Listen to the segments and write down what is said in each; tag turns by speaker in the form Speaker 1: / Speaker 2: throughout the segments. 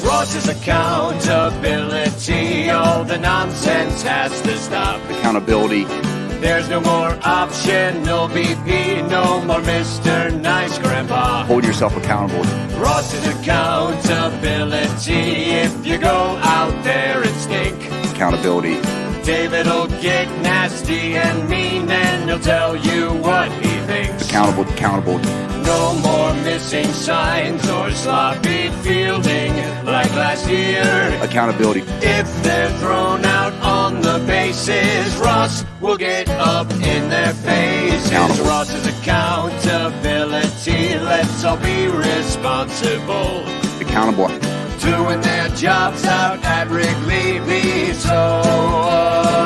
Speaker 1: Ross's accountability, all the nonsense has to stop.
Speaker 2: Accountability.
Speaker 1: There's no more optional BP, no more Mr. Nice Grandpa.
Speaker 2: Hold yourself accountable.
Speaker 1: Ross's accountability, if you go out there and stink.
Speaker 2: Accountability.
Speaker 1: David'll get nasty and mean, and he'll tell you what he thinks.
Speaker 2: Accountable.
Speaker 1: No more missing signs or sloppy fielding like last year.
Speaker 2: Accountability.
Speaker 1: If they're thrown out on the bases, Ross will get up in their faces. Ross's accountability, let's all be responsible.
Speaker 2: Accountable.
Speaker 1: Doing their jobs out at Wrigley, be so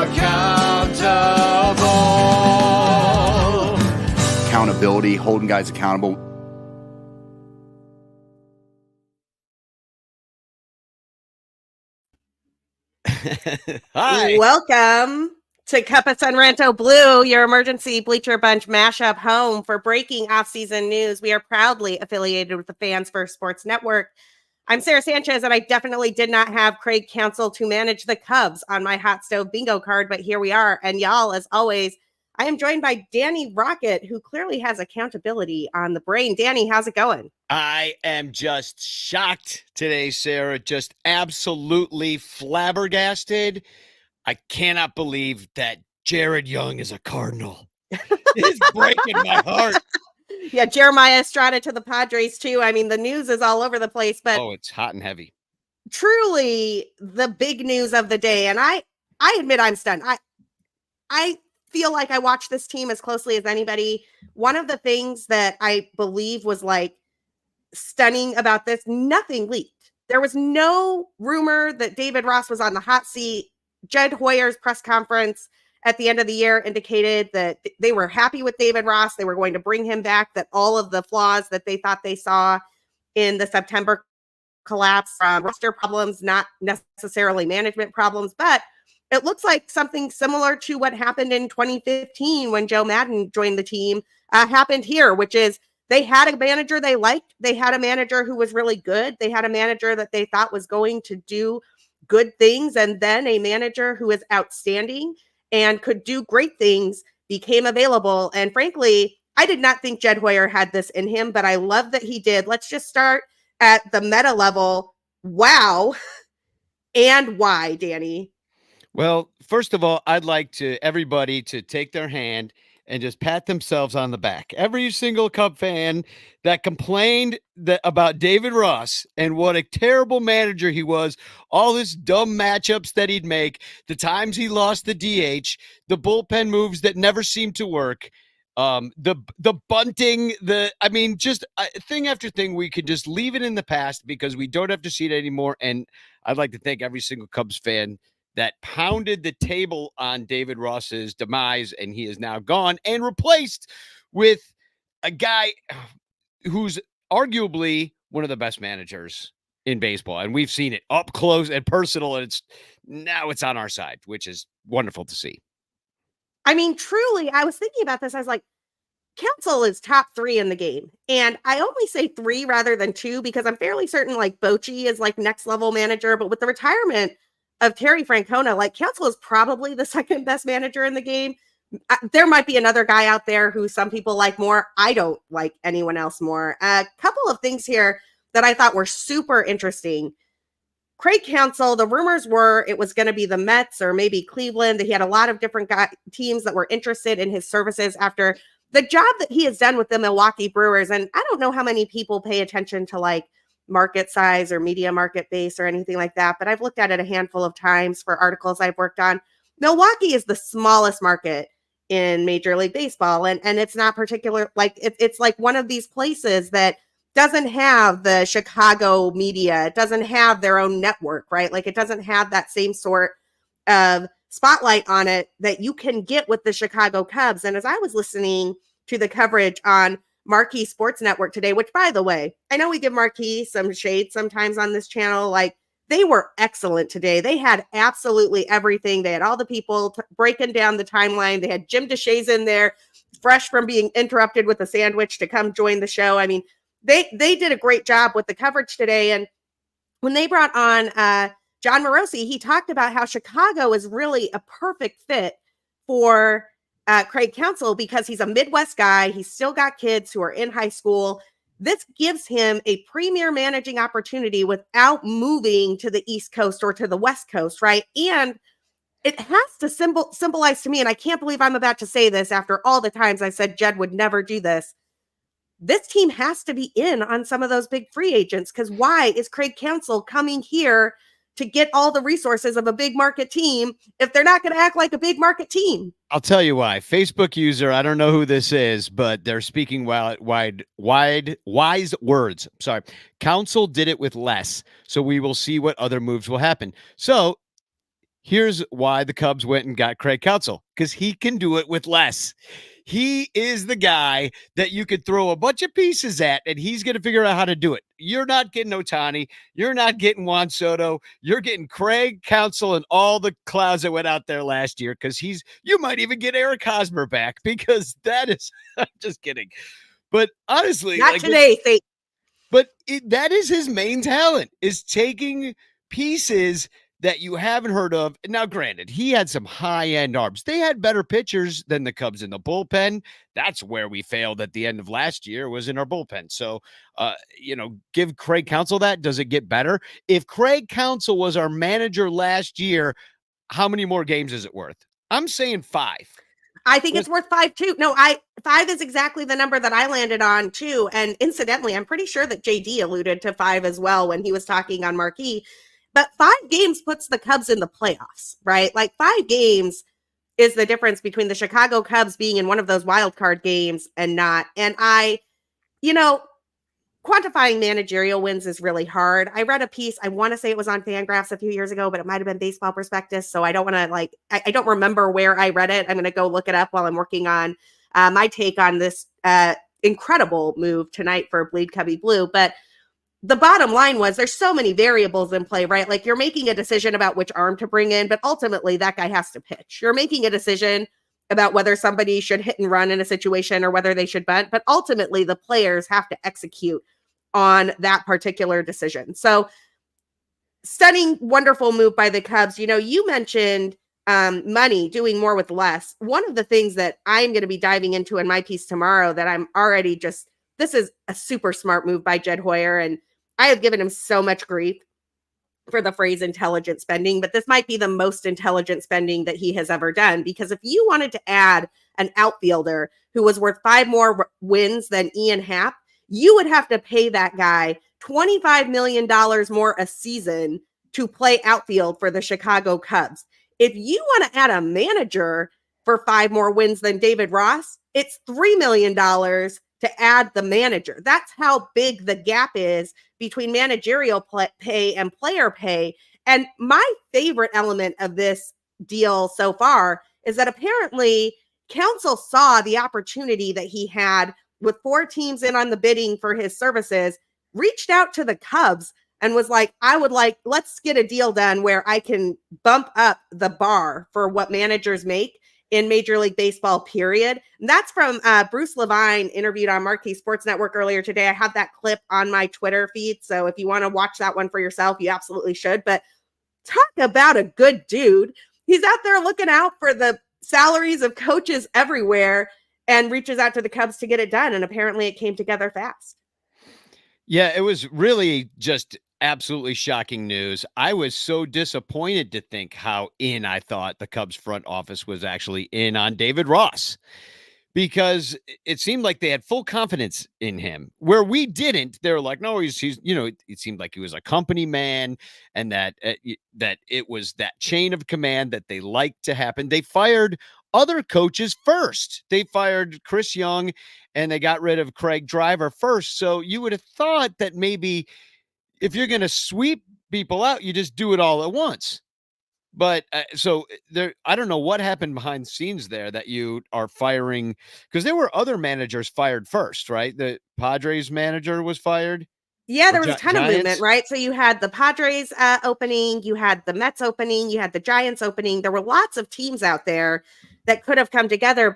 Speaker 1: accountable.
Speaker 2: Accountability, holding guys accountable.
Speaker 3: Hi. Welcome to Cuppa Sunranto Blue, your emergency Bleacher Bunch mashup home for breaking off-season news. We are proudly affiliated with the Fans First Sports Network. I'm Sarah Sanchez, and I definitely did not have Craig Counsell to manage the Cubs on my hot stove bingo card, but here we are. And y'all, as always, I am joined by Danny Rocket, who clearly has accountability on the brain. Danny, how's it going?
Speaker 4: I am just shocked today, Sarah. Just absolutely flabbergasted. I cannot believe that Jared Young is a Cardinal. It's breaking my heart.
Speaker 3: Yeah, Jeremiah Estrada to the Padres, too. I mean, the news is all over the place, but
Speaker 4: it's hot and heavy.
Speaker 3: Truly the big news of the day. And I admit I'm stunned. I feel like I watched this team as closely as anybody. One of the things that I believe was like stunning about this, nothing leaked. There was no rumor that David Ross was on the hot seat. Jed Hoyer's press conference at the end of the year indicated that they were happy with David Ross. They were going to bring him back, that all of the flaws that they thought they saw in the September collapse from roster problems, not necessarily management problems, but it looks like something similar to what happened in 2015 when Joe Madden joined the team happened here, which is they had a manager they liked. They had a manager who was really good. They had a manager that they thought was going to do good things, and then a manager who is outstanding and could do great things became available. And frankly, I did not think Jed Hoyer had this in him, but I love that he did. Let's just start at the meta level. Wow. And why, Danny?
Speaker 4: Well, first of all, I'd like everybody to take their hand and just pat themselves on the back. Every single Cub fan that complained about David Ross and what a terrible manager he was, all his dumb matchups that he'd make, the times he lost the DH, the bullpen moves that never seemed to work, the bunting, just thing after thing. We could just leave it in the past because we don't have to see it anymore. And I'd like to thank every single Cubs fan that pounded the table on David Ross's demise, and he is now gone and replaced with a guy who's arguably one of the best managers in baseball. And we've seen it up close and personal, and it's on our side, which is wonderful to see.
Speaker 3: I mean, truly, I was thinking about this. I was like, Counsell is top 3 in the game. And I only say 3 rather than 2 because I'm fairly certain like Bochy is like next level manager, but with the retirement of Terry Francona, like Counsell is probably the second best manager in the game. There might be another guy out there who some people like more. I don't like anyone else more. A couple of things here that I thought were super interesting. Craig Counsell, the rumors were it was going to be the Mets or maybe Cleveland. He had a lot of different teams that were interested in his services after the job that he has done with the Milwaukee Brewers. And I don't know how many people pay attention to like market size or media market base or anything like that, but I've looked at it a handful of times for articles I've worked on. Milwaukee is the smallest market in Major League Baseball, and it's not particular, like it's like one of these places that doesn't have the Chicago media. It doesn't have their own network, right? Like it doesn't have that same sort of spotlight on it that you can get with the Chicago Cubs. And as I was listening to the coverage on Marquee Sports Network today, which by the way, I know we give Marquee some shade sometimes on this channel, like they were excellent today. They had absolutely everything. They had all the people breaking down the timeline. They had Jim DeShays in there, fresh from being interrupted with a sandwich to come join the show. I mean, they did a great job with the coverage today. And when they brought on John Morosi, he talked about how Chicago is really a perfect fit for Craig Counsell because he's a Midwest guy. He's still got kids who are in high school. This gives him a premier managing opportunity without moving to the East Coast or to the West Coast, right? And it has to symbolize to me, and I can't believe I'm about to say this after all the times I said Jed would never do this. This team has to be in on some of those big free agents, because why is Craig Counsell coming here to get all the resources of a big market team if they're not going to act like a big market team?
Speaker 4: I'll tell you why. Facebook user, I don't know who this is, but they're speaking wise words. Sorry. Counsell did it with less, so we will see what other moves will happen. So here's why the Cubs went and got Craig Counsell, because he can do it with less. He is the guy that you could throw a bunch of pieces at, and he's going to figure out how to do it. You're not getting Ohtani. You're not getting Juan Soto. You're getting Craig Counsell and all the clouds that went out there last year, because you might even get Eric Hosmer back, because that is – I'm just kidding. But honestly –
Speaker 3: Not today,
Speaker 4: that is his main talent, is taking pieces – that you haven't heard of. Now, granted, he had some high-end arms. They had better pitchers than the Cubs in the bullpen. That's where we failed at the end of last year, was in our bullpen. So, give Craig Counsell that. Does it get better? If Craig Counsell was our manager last year, how many more games is it worth? I'm saying 5.
Speaker 3: I think it's worth 5 too. No, 5 is exactly the number that I landed on too. And incidentally, I'm pretty sure that JD alluded to 5 as well when he was talking on Marquee. But 5 games puts the Cubs in the playoffs, right? Like 5 games is the difference between the Chicago Cubs being in one of those wild card games and not. And quantifying managerial wins is really hard. I read a piece, I want to say it was on Fangraphs a few years ago, but it might have been Baseball Prospectus. So I don't want to I don't remember where I read it. I'm going to go look it up while I'm working on my take on this incredible move tonight for Bleed Cubbie Blue. But the bottom line was there's so many variables in play, right? Like you're making a decision about which arm to bring in, but ultimately that guy has to pitch. You're making a decision about whether somebody should hit and run in a situation or whether they should bunt, but ultimately the players have to execute on that particular decision. So stunning, wonderful move by the Cubs. You mentioned money, doing more with less. One of the things that I'm going to be diving into in my piece tomorrow that I'm already this is a super smart move by Jed Hoyer, and I have given him so much grief for the phrase intelligent spending, but this might be the most intelligent spending that he has ever done, because if you wanted to add an outfielder who was worth 5 more wins than Ian Happ, you would have to pay that guy $25 million more a season to play outfield for the Chicago Cubs. If you want to add a manager for 5 more wins than David Ross, it's $3 million to add the manager. That's how big the gap is between managerial pay and player pay. And my favorite element of this deal so far is that apparently Counsell saw the opportunity that he had with 4 teams in on the bidding for his services, reached out to the Cubs and was like, let's get a deal done where I can bump up the bar for what managers make in Major League Baseball, period. And that's from Bruce Levine, interviewed on Marquee Sports Network earlier today. I have that clip on my Twitter feed, so if you want to watch that one for yourself, you absolutely should. But talk about a good dude. He's out there looking out for the salaries of coaches everywhere and reaches out to the Cubs to get it done. And apparently it came together fast.
Speaker 4: Yeah, it was really just absolutely shocking news. I was so disappointed to think how I thought the Cubs front office was actually in on David Ross, because it seemed like they had full confidence in him where we didn't. They were like, no, he's it seemed like he was a company man, and that it was that chain of command that they liked to happen. They fired other coaches first. They fired Chris Young and they got rid of Craig Driver first. So you would have thought that maybe if you're going to sweep people out, you just do it all at once. But I don't know what happened behind the scenes there that you are firing, because there were other managers fired first, right? The Padres manager was fired.
Speaker 3: Yeah, there was a ton of movement, right? So you had the Padres opening, you had the Mets opening, you had the Giants opening. There were lots of teams out there that could have come together.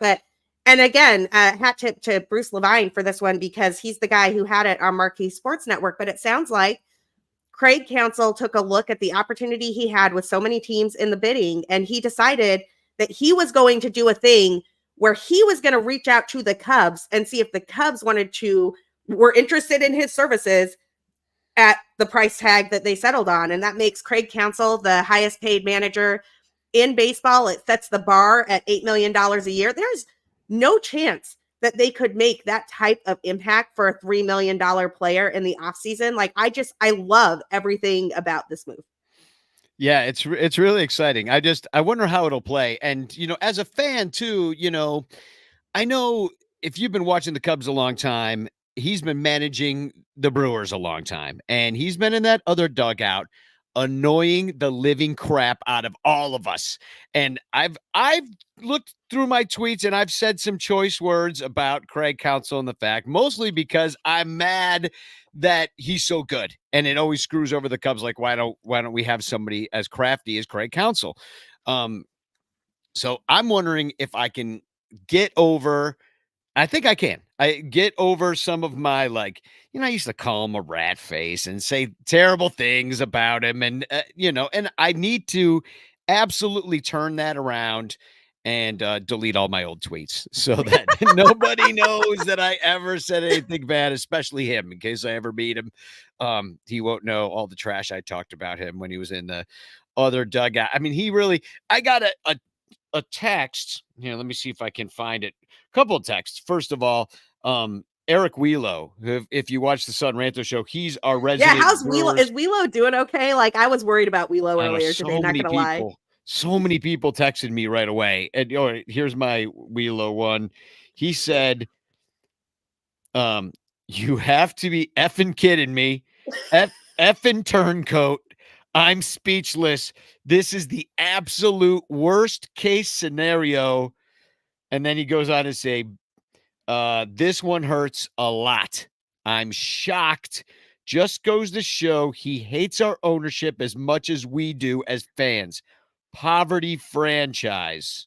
Speaker 3: And again, hat tip to Bruce Levine for this one, because he's the guy who had it on Marquee Sports Network. But it sounds like Craig Counsell took a look at the opportunity he had with so many teams in the bidding, and he decided that he was going to do a thing where he was going to reach out to the Cubs and see if the Cubs were interested in his services at the price tag that they settled on. And that makes Craig Counsell the highest paid manager in baseball. It sets the bar at $8 million a year. There's no chance that they could make that type of impact for a $3 million player in the offseason. Like, I love everything about this move.
Speaker 4: Yeah, it's really exciting. I wonder how it'll play. And, as a fan too, I know if you've been watching the Cubs a long time, he's been managing the Brewers a long time, and he's been in that other dugout, annoying the living crap out of all of us. And I've looked through my tweets and I've said some choice words about Craig Counsell and the fact, mostly because I'm mad that he's so good, and it always screws over the Cubs. Like, why don't we have somebody as crafty as Craig Counsell? So I'm wondering if I can get over. I think I can. I get over some of my, I used to call him a rat face and say terrible things about him. And, and I need to absolutely turn that around and delete all my old tweets so that nobody knows that I ever said anything bad, especially him, in case I ever meet him. He won't know all the trash I talked about him when he was in the other dugout. I mean, I got a text here. Let me see if I can find it. A couple of texts. First of all, Eric Wheelo, if you watch the Sun Ranto show, he's our resident.
Speaker 3: Yeah, how's Wheelo? Is Wheelo doing okay? Like, I was worried about Wheelo earlier today, not gonna lie.
Speaker 4: So many people texted me right away. And here's my Wheelo one. He said, you have to be effing kidding me. Effing turncoat. I'm speechless. This is the absolute worst case scenario. And then he goes on to say, this one hurts a lot. I'm shocked. Just goes to show he hates our ownership as much as we do as fans. Poverty franchise.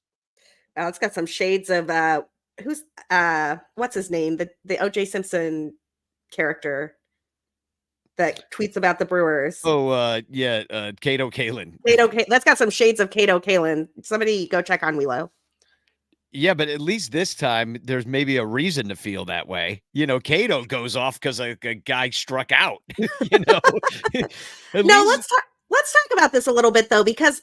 Speaker 3: It's got some shades of what's his name? The OJ Simpson character that tweets about the Brewers.
Speaker 4: Oh, yeah, Kato Kalin.
Speaker 3: That's got some shades of Kato Kalin. Somebody go check on Wheelo.
Speaker 4: Yeah, but at least this time there's maybe a reason to feel that way. Kato goes off because a guy struck out.
Speaker 3: Let's talk about this a little bit though, because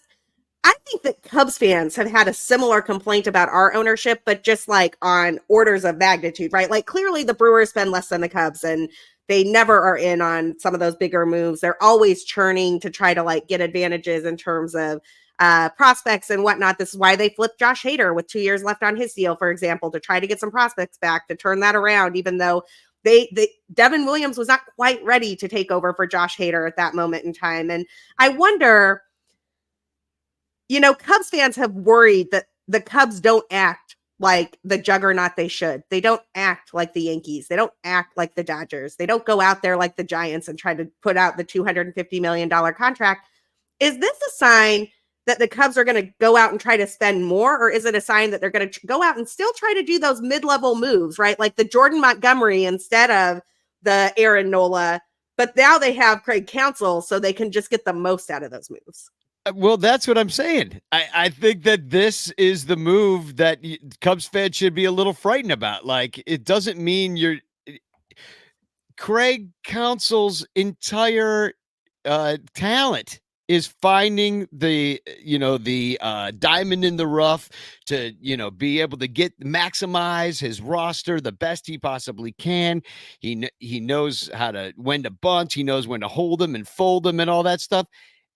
Speaker 3: I think that Cubs fans have had a similar complaint about our ownership, but just like on orders of magnitude, right? Like, clearly the Brewers spend less than the Cubs, and they never are in on some of those bigger moves. They're always churning to try to get advantages in terms of prospects and whatnot. This is why they flipped Josh Hader with 2 years left on his deal, for example, to try to get some prospects back, to turn that around, even though Devin Williams was not quite ready to take over for Josh Hader at that moment in time. And I wonder, Cubs fans have worried that the Cubs don't act like the juggernaut they should. They don't act like the Yankees. They don't act like the Dodgers. They don't go out there like the Giants and try to put out the $250 million contract. Is this a sign that the Cubs are going to go out and try to spend more, or is it a sign that they're going to go out and still try to do those mid-level moves, right? Like the Jordan Montgomery instead of the Aaron Nola, but now they have Craig Counsell, so they can just get the most out of those moves.
Speaker 4: Well, that's what I'm saying. I think that this is the move that Cubs fans should be a little frightened about. Like, it doesn't mean Craig Counsell's entire talent is finding the diamond in the rough to, be able to maximize his roster the best he possibly can. He knows when to bunt. He knows when to hold them and fold them and all that stuff.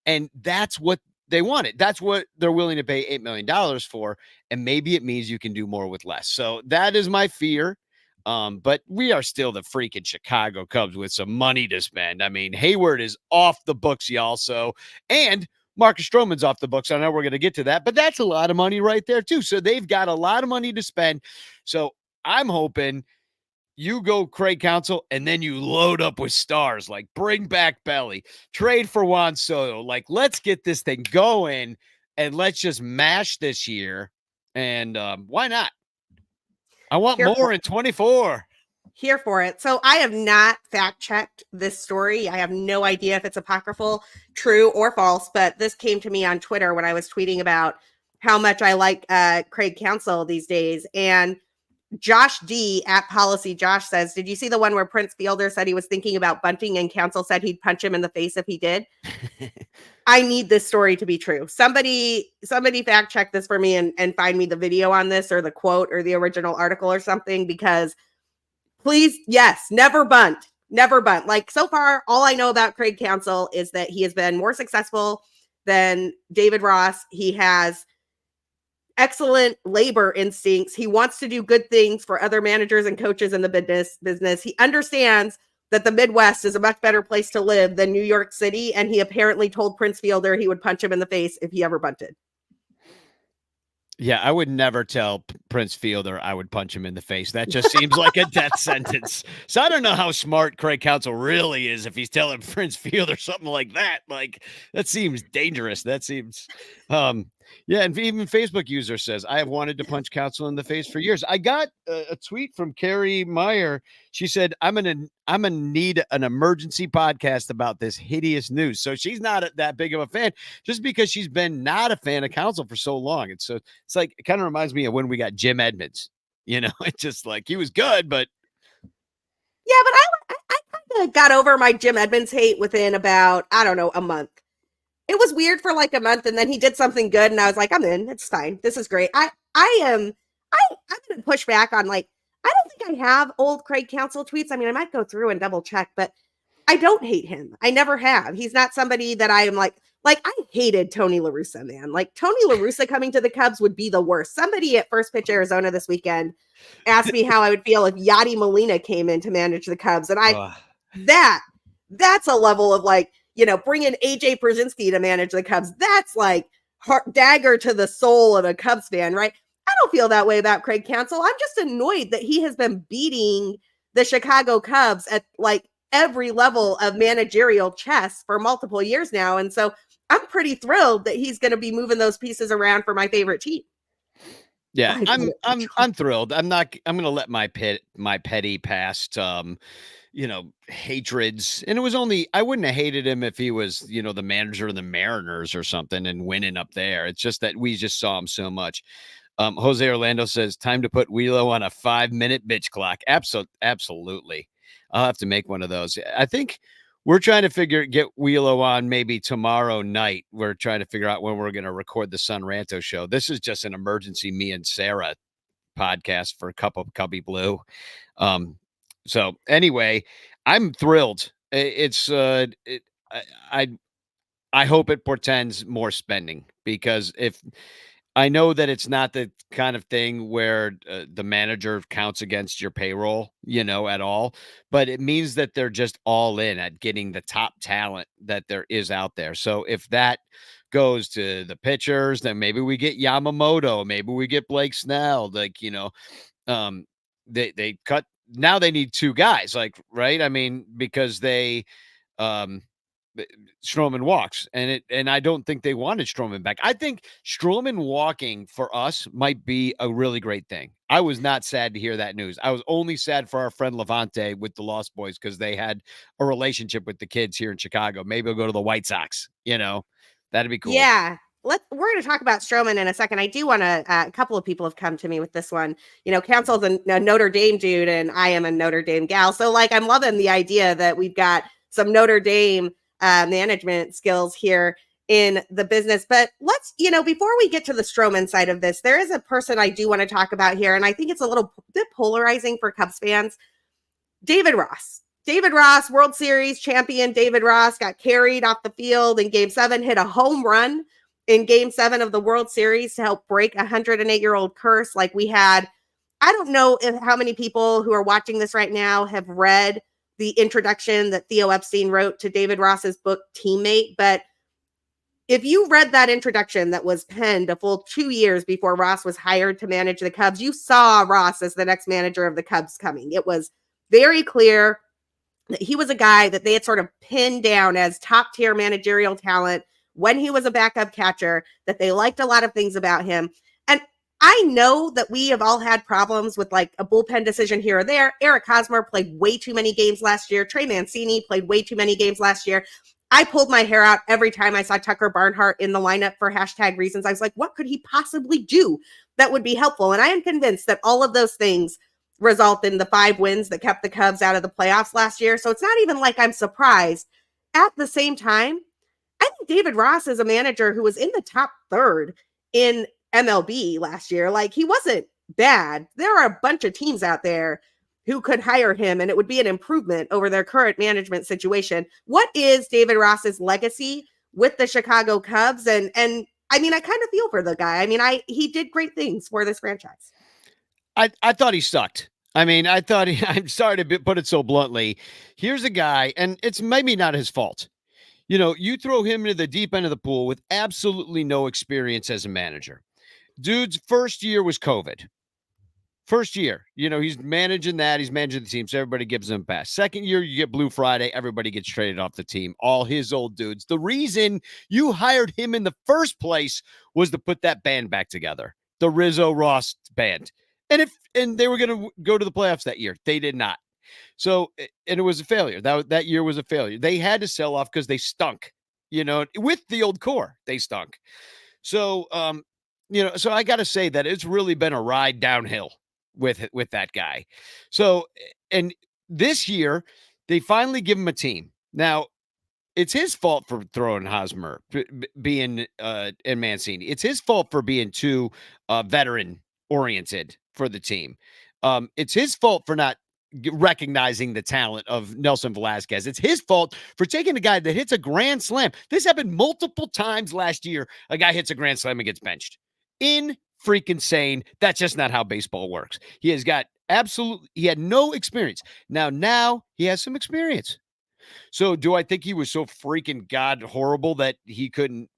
Speaker 4: And that's what they wanted. That's what they're willing to pay $8 million for. And maybe it means you can do more with less. So that is my fear. But we are still the freaking Chicago Cubs with some money to spend. I mean, Hayward is off the books, y'all. And Marcus Stroman's off the books. I know we're going to get to that, but that's a lot of money right there too. So they've got a lot of money to spend. So I'm hoping you go Craig Counsell, and then you load up with stars, like bring back Belly, trade for Juan Soto. Like, let's get this thing going, and let's just mash this year. And why not? I want more in 24.
Speaker 3: Here for it. So I have not fact checked this story. I have no idea if it's apocryphal, true or false, but this came to me on Twitter when I was tweeting about how much I like Craig Counsell these days. And Josh D at Policy Josh says, did you see the one where Prince Fielder said he was thinking about bunting and Counsell said he'd punch him in the face if he did? I need this story to be true. Somebody fact check this for me and find me the video on this or the quote or the original article or something, because please, yes, never bunt. Never bunt. Like, so far, all I know about Craig Counsell is that he has been more successful than David Ross. He has excellent labor instincts. He wants to do good things for other managers and coaches in the business. He understands that the Midwest is a much better place to live than New York City, and he apparently told Prince Fielder he would punch him in the face if he ever bunted.
Speaker 4: Yeah, I would never tell Prince Fielder I would punch him in the face. That just seems like a death sentence. So I don't know how smart Craig Counsell really is if he's telling Prince Fielder something like that. Like, that seems dangerous. That seems, yeah. And even Facebook user says, I have wanted to punch Counsell in the face for years. I got a tweet from Carrie Meyer. She said, I'm gonna need an emergency podcast about this hideous news. So she's not that big of a fan, just because she's been not a fan of Counsell for so long. And so it's like, it kind of reminds me of when we got Jim Edmonds. You know, it's just like, he was good, but
Speaker 3: yeah, but I kind of got over my Jim Edmonds hate within about, I don't know, a month. It was weird for like a month, and then he did something good, and I was like, I'm in. It's fine. This is great. I'm gonna push back on, like, I don't think I have old Craig Counsell tweets. I mean, I might go through and double check, but I don't hate him. I never have. He's not somebody that I am like I hated Tony La Russa, man. Like, Tony La Russa coming to the Cubs would be the worst. Somebody at First Pitch Arizona this weekend asked me how I would feel if Yadi Molina came in to manage the Cubs, and that's a level of, like, you know, bringing AJ Pierzynski to manage the Cubs. That's like dagger to the soul of a Cubs fan, right? I don't feel that way about Craig Counsell. I'm just annoyed that he has been beating the Chicago Cubs at like every level of managerial chess for multiple years now. And so I'm pretty thrilled that he's going to be moving those pieces around for my favorite team.
Speaker 4: yeah, I'm thrilled. I'm going to let my petty past, you know, hatreds. And it was only, I wouldn't have hated him if he was, you know, the manager of the Mariners or something and winning up there. It's just that we just saw him so much. Jose Orlando says, time to put Wheelo on a 5-minute bitch clock. Absolutely. I'll have to make one of those. I think we're trying to get Wheelo on maybe tomorrow night. We're trying to figure out when we're going to record the Son Ranto show. This is just an emergency me and Sarah podcast for a cup of Cubbie Blue. So anyway, I'm thrilled. I hope it portends more spending, because if I know that it's not the kind of thing where the manager counts against your payroll, you know, at all, but it means that they're just all in at getting the top talent that there is out there. So if that goes to the pitchers, then maybe we get Yamamoto, maybe we get Blake Snell, like, you know, they cut. Now they need 2 guys, like, right? I mean, because Stroman walks, and I don't think they wanted Stroman back. I think Stroman walking for us might be a really great thing. I was not sad to hear that news. I was only sad for our friend Levante with the Lost Boys, because they had a relationship with the kids here in Chicago. Maybe he'll go to the White Sox, you know, that'd be cool.
Speaker 3: Yeah. We're going to talk about Stroman in a second. I do want to, a couple of people have come to me with this one. You know, Counsell's a Notre Dame dude, and I am a Notre Dame gal. So, like, I'm loving the idea that we've got some Notre Dame management skills here in the business. But let's, you know, before we get to the Stroman side of this, there is a person I do want to talk about here, and I think it's a little bit polarizing for Cubs fans. David Ross. David Ross, World Series champion David Ross, got carried off the field in Game 7, hit a home run in Game 7 of the World Series to help break a 108-year-old curse. Like, we had, I don't know how many people who are watching this right now have read the introduction that Theo Epstein wrote to David Ross's book Teammate, but if you read that introduction that was penned a full 2 years before Ross was hired to manage the Cubs, you saw Ross as the next manager of the Cubs coming. It was very clear that he was a guy that they had sort of pinned down as top tier managerial talent when he was a backup catcher, that they liked a lot of things about him. And I know that we have all had problems with like a bullpen decision here or there. Eric Hosmer played way too many games last year. Trey Mancini played way too many games last year. I pulled my hair out every time I saw Tucker Barnhart in the lineup for hashtag reasons. I was like, what could he possibly do that would be helpful? And I am convinced that all of those things result in the 5 wins that kept the Cubs out of the playoffs last year. So it's not even like I'm surprised. At the same time, I think David Ross is a manager who was in the top third in MLB last year. Like, he wasn't bad. There are a bunch of teams out there who could hire him, and it would be an improvement over their current management situation. What is David Ross's legacy with the Chicago Cubs? And I mean, I kind of feel for the guy. I mean, he did great things for this franchise.
Speaker 4: I thought he sucked. I mean, I'm sorry to put it so bluntly. Here's a guy, and it's maybe not his fault. You know, you throw him into the deep end of the pool with absolutely no experience as a manager. Dude's first year was COVID. First year, you know, he's managing that. He's managing the team, so everybody gives him a pass. Second year, you get Blue Friday. Everybody gets traded off the team. All his old dudes. The reason you hired him in the first place was to put that band back together, the Rizzo Ross band. And they were going to go to the playoffs that year. They did not. So, and it was a failure. That year was a failure. They had to sell off because they stunk. You know, with the old core, they stunk. So, you know, so I got to say that it's really been a ride downhill with that guy. So, and this year they finally give him a team. Now, it's his fault for throwing Hosmer being and Mancini. It's his fault for being too veteran oriented for the team. It's his fault for not recognizing the talent of Nelson Velasquez. It's his fault for taking a guy that hits a grand slam. This happened multiple times last year. A guy hits a grand slam and gets benched. In freaking sane. That's just not how baseball works. He had no experience. Now he has some experience. So do I think he was so freaking god horrible that he couldn't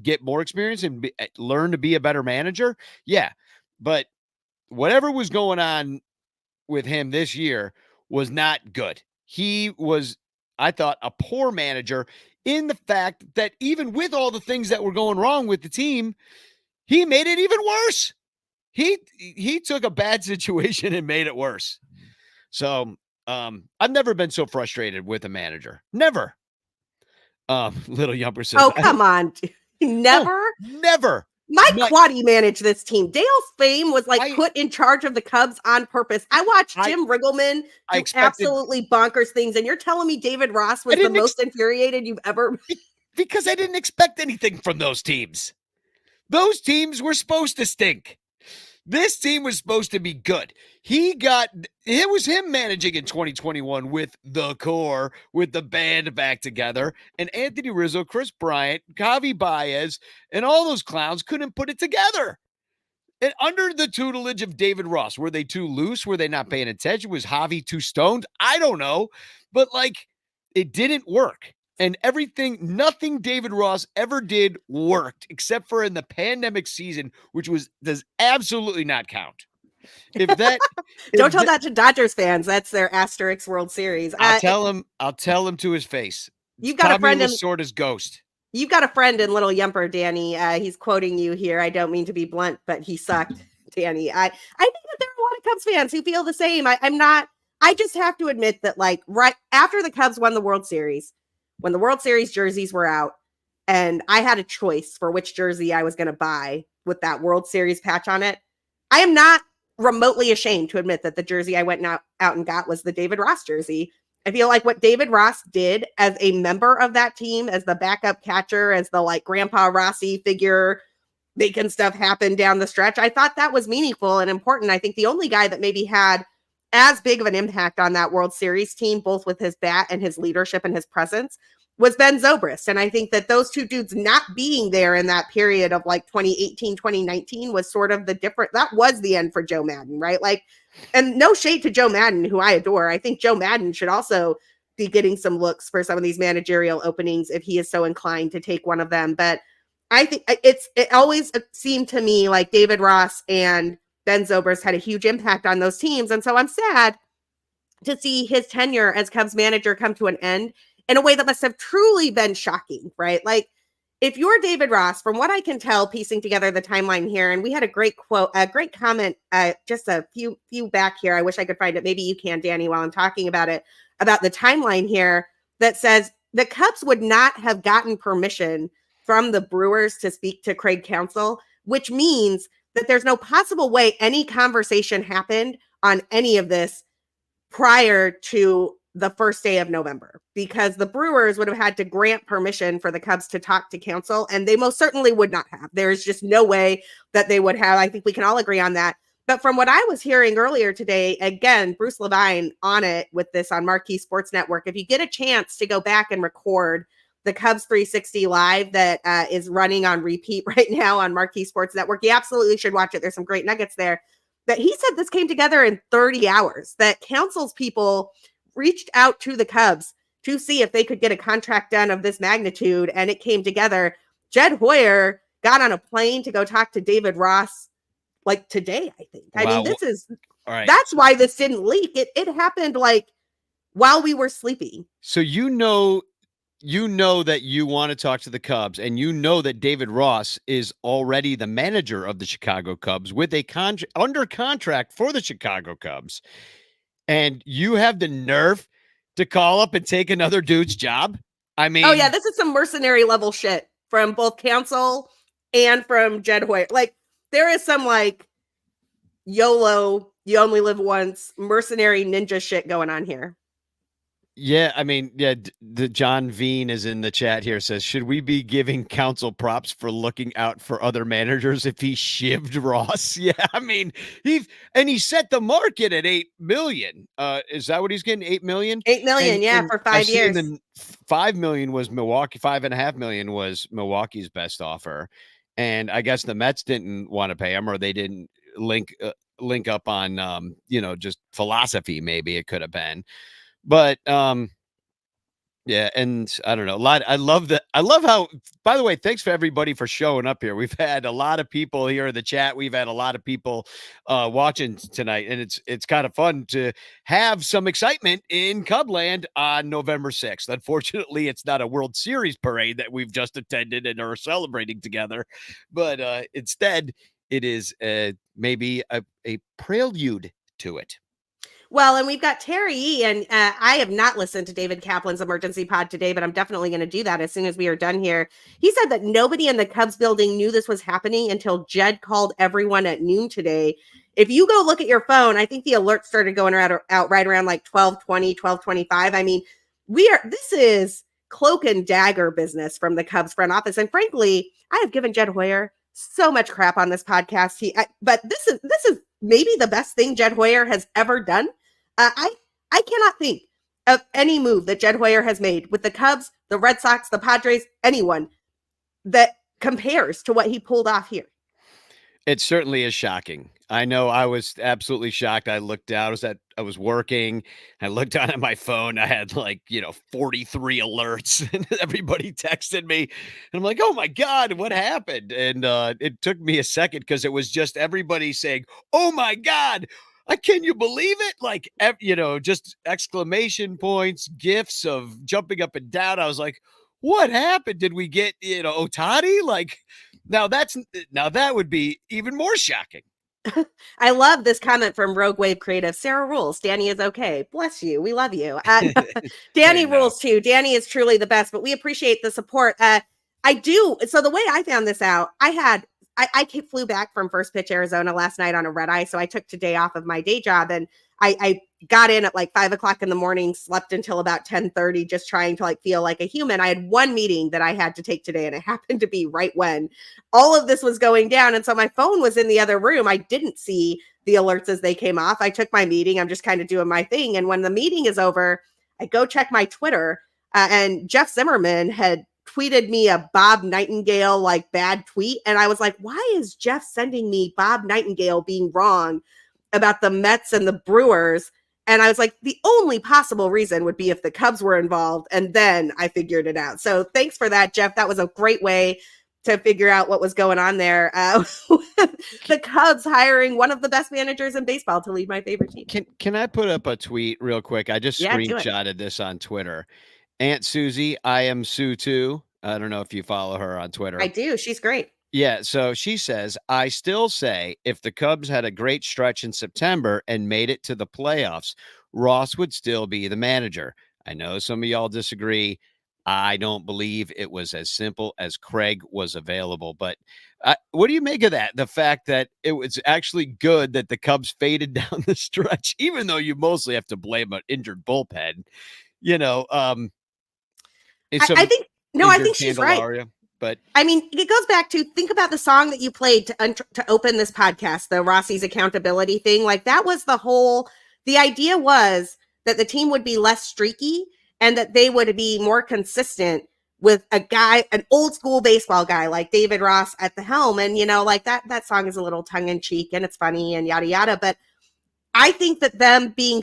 Speaker 4: get more experience and learn to be a better manager? Yeah. But whatever was going on with him this year was not good. He was, I thought, a poor manager in the fact that even with all the things that were going wrong with the team, he made it even worse. He took a bad situation and made it worse. So I've never been so frustrated with a manager. Never. Little Yumper says,
Speaker 3: oh, come on. Never?
Speaker 4: No, never.
Speaker 3: Mike Quaddy managed this team. Dale Fame was put in charge of the Cubs on purpose. I watched Jim Riggleman do absolutely bonkers things, and you're telling me David Ross was the most infuriated you've ever...
Speaker 4: Because I didn't expect anything from those teams. Those teams were supposed to stink. This team was supposed to be good. It was him managing in 2021 with the core, with the band back together, and Anthony Rizzo, Chris Bryant, Javi Baez, and all those clowns couldn't put it together. And under the tutelage of David Ross, were they too loose? Were they not paying attention? Was Javi too stoned? I don't know. But it didn't work. And nothing David Ross ever did worked, except for in the pandemic season, which does absolutely not count. Don't
Speaker 3: tell that to Dodgers fans. That's their asterisk World Series.
Speaker 4: I'll tell him to his face.
Speaker 3: You've got a friend in
Speaker 4: Lasorda's ghost.
Speaker 3: You've got a friend in Little Yumper, Danny. He's quoting you here. I don't mean to be blunt, but he sucked, Danny. I think that there are a lot of Cubs fans who feel the same. I just have to admit that right after the Cubs won the World Series, when the World Series jerseys were out, and I had a choice for which jersey I was going to buy with that World Series patch on it, I am not remotely ashamed to admit that the jersey I went out and got was the David Ross jersey. I feel like what David Ross did as a member of that team, as the backup catcher, as the Grandpa Rossi figure, making stuff happen down the stretch, I thought that was meaningful and important. I think the only guy that maybe had as big of an impact on that World Series team, both with his bat and his leadership and his presence, was Ben Zobrist. And I think that those two dudes not being there in that period of 2018, 2019 was sort of that was the end for Joe Maddon, right? And no shade to Joe Maddon, who I adore. I think Joe Maddon should also be getting some looks for some of these managerial openings if he is so inclined to take one of them. But I think it always seemed to me like David Ross and Ben Zobrist had a huge impact on those teams. And so I'm sad to see his tenure as Cubs manager come to an end in a way that must have truly been shocking, right? if you're David Ross, from what I can tell, piecing together the timeline here, and we had a great quote, a great comment, just a few back here. I wish I could find it. Maybe you can, Danny, while I'm talking about it, about the timeline here that says the Cubs would not have gotten permission from the Brewers to speak to Craig Counsell, which means that there's no possible way any conversation happened on any of this prior to the first day of November, because the Brewers would have had to grant permission for the Cubs to talk to Counsell, and they most certainly would not have. There's just no way that they would have. I think we can all agree on that. But from what I was hearing earlier today, again, Bruce Levine on it with this on Marquee Sports Network, if you get a chance to go back and record the Cubs 360 Live that is running on repeat right now on Marquee Sports Network, you absolutely should watch it. There's some great nuggets there. That he said this came together in 30 hours, that Counsell's people reached out to the Cubs to see if they could get a contract done of this magnitude, and it came together. Jed Hoyer got on a plane to go talk to David Ross like today, I think.
Speaker 4: Wow.
Speaker 3: I mean, this is
Speaker 4: all right.
Speaker 3: That's why this didn't leak. It happened like while we were sleeping.
Speaker 4: So you know that you want to talk to the Cubs, and you know that David Ross is already the manager of the Chicago Cubs with a under contract for the Chicago Cubs. And you have the nerve to call up and take another dude's job? I mean,
Speaker 3: oh yeah, this is some mercenary level shit from both Counsell and from Jed Hoyer. Like, there is some like YOLO, you only live once, mercenary ninja shit going on here.
Speaker 4: Yeah, I mean, yeah, the John Veen is in the chat here, says, should we be giving Counsell props for looking out for other managers if he shivved Ross? Yeah, I mean, he set the market at 8 million. Is that what he's getting? 8 million?
Speaker 3: 8 million, yeah, for 5 years.
Speaker 4: Then 5 million was Milwaukee, 5.5 million was Milwaukee's best offer. And I guess the Mets didn't want to pay him, or they didn't link up on just philosophy, maybe it could have been. But yeah, and I don't know. I love that. I love how, by the way, thanks for everybody for showing up here. We've had a lot of people here in the chat. We've had a lot of people watching tonight, and it's kind of fun to have some excitement in Cubland on November 6th. Unfortunately, it's not a World Series parade that we've just attended and are celebrating together, but instead it is maybe a prelude to it.
Speaker 3: Well, and we've got Terry E. And I have not listened to David Kaplan's emergency pod today, but I'm definitely going to do that as soon as we are done here. He said that nobody in the Cubs building knew this was happening until Jed called everyone at noon today. If you go look at your phone, I think the alert started going out right around like 12:20, 12:25. I mean, this is cloak and dagger business from the Cubs front office. And frankly, I have given Jed Hoyer so much crap on this podcast. But this is maybe the best thing Jed Hoyer has ever done. I cannot think of any move that Jed Hoyer has made with the Cubs, the Red Sox, the Padres, anyone that compares to what he pulled off here.
Speaker 4: It certainly is shocking. I know I was absolutely shocked. I looked down, I was working. I looked down at my phone. I had 43 alerts and everybody texted me. And I'm like, oh my God, what happened? And it took me a second because it was just everybody saying, oh my God, can you believe it? Just exclamation points, gifs of jumping up and down. I was like, what happened? Did we get, Ohtani? Now that would be even more shocking.
Speaker 3: I love this comment from Rogue Wave Creative. Sarah rules. Danny is okay. Bless you. We love you. Danny rules too. Danny is truly the best, but we appreciate the support. I do. So the way I found this out, I flew back from First Pitch Arizona last night on a red eye. So I took today off of my day job, and I got in at 5 o'clock in the morning, slept until about 10:30, just trying to feel like a human. I had one meeting that I had to take today, and it happened to be right when all of this was going down. And so my phone was in the other room. I didn't see the alerts as they came off. I took my meeting. I'm just kind of doing my thing. And when the meeting is over, I go check my Twitter, and Jeff Zimmerman had tweeted me a Bob Nightingale bad tweet. And I was like, why is Jeff sending me Bob Nightingale being wrong about the Mets and the Brewers? And I was like, the only possible reason would be if the Cubs were involved. And then I figured it out. So thanks for that, Jeff. That was a great way to figure out what was going on there. The Cubs hiring one of the best managers in baseball to lead my favorite team.
Speaker 4: Can I put up a tweet real quick? I just screenshotted this on Twitter. Aunt Susie, I am Sue too. I don't know if you follow her on Twitter.
Speaker 3: I do. She's great.
Speaker 4: Yeah, so she says, I still say if the Cubs had a great stretch in September and made it to the playoffs, Ross would still be the manager. I know some of y'all disagree. I don't believe it was as simple as Craig was available. But what do you make of that? The fact that it was actually good that the Cubs faded down the stretch, even though you mostly have to blame an injured bullpen, you know, it's
Speaker 3: I
Speaker 4: some
Speaker 3: think, no, I
Speaker 4: injured
Speaker 3: think she's right.
Speaker 4: Candelaria, but
Speaker 3: I mean, it goes back to think about the song that you played to open this podcast, the Rossi's accountability thing. Like that was the idea was that the team would be less streaky and that they would be more consistent with an old school baseball guy like David Ross at the helm. And, like that song is a little tongue in cheek and it's funny and yada, yada. But I think that them being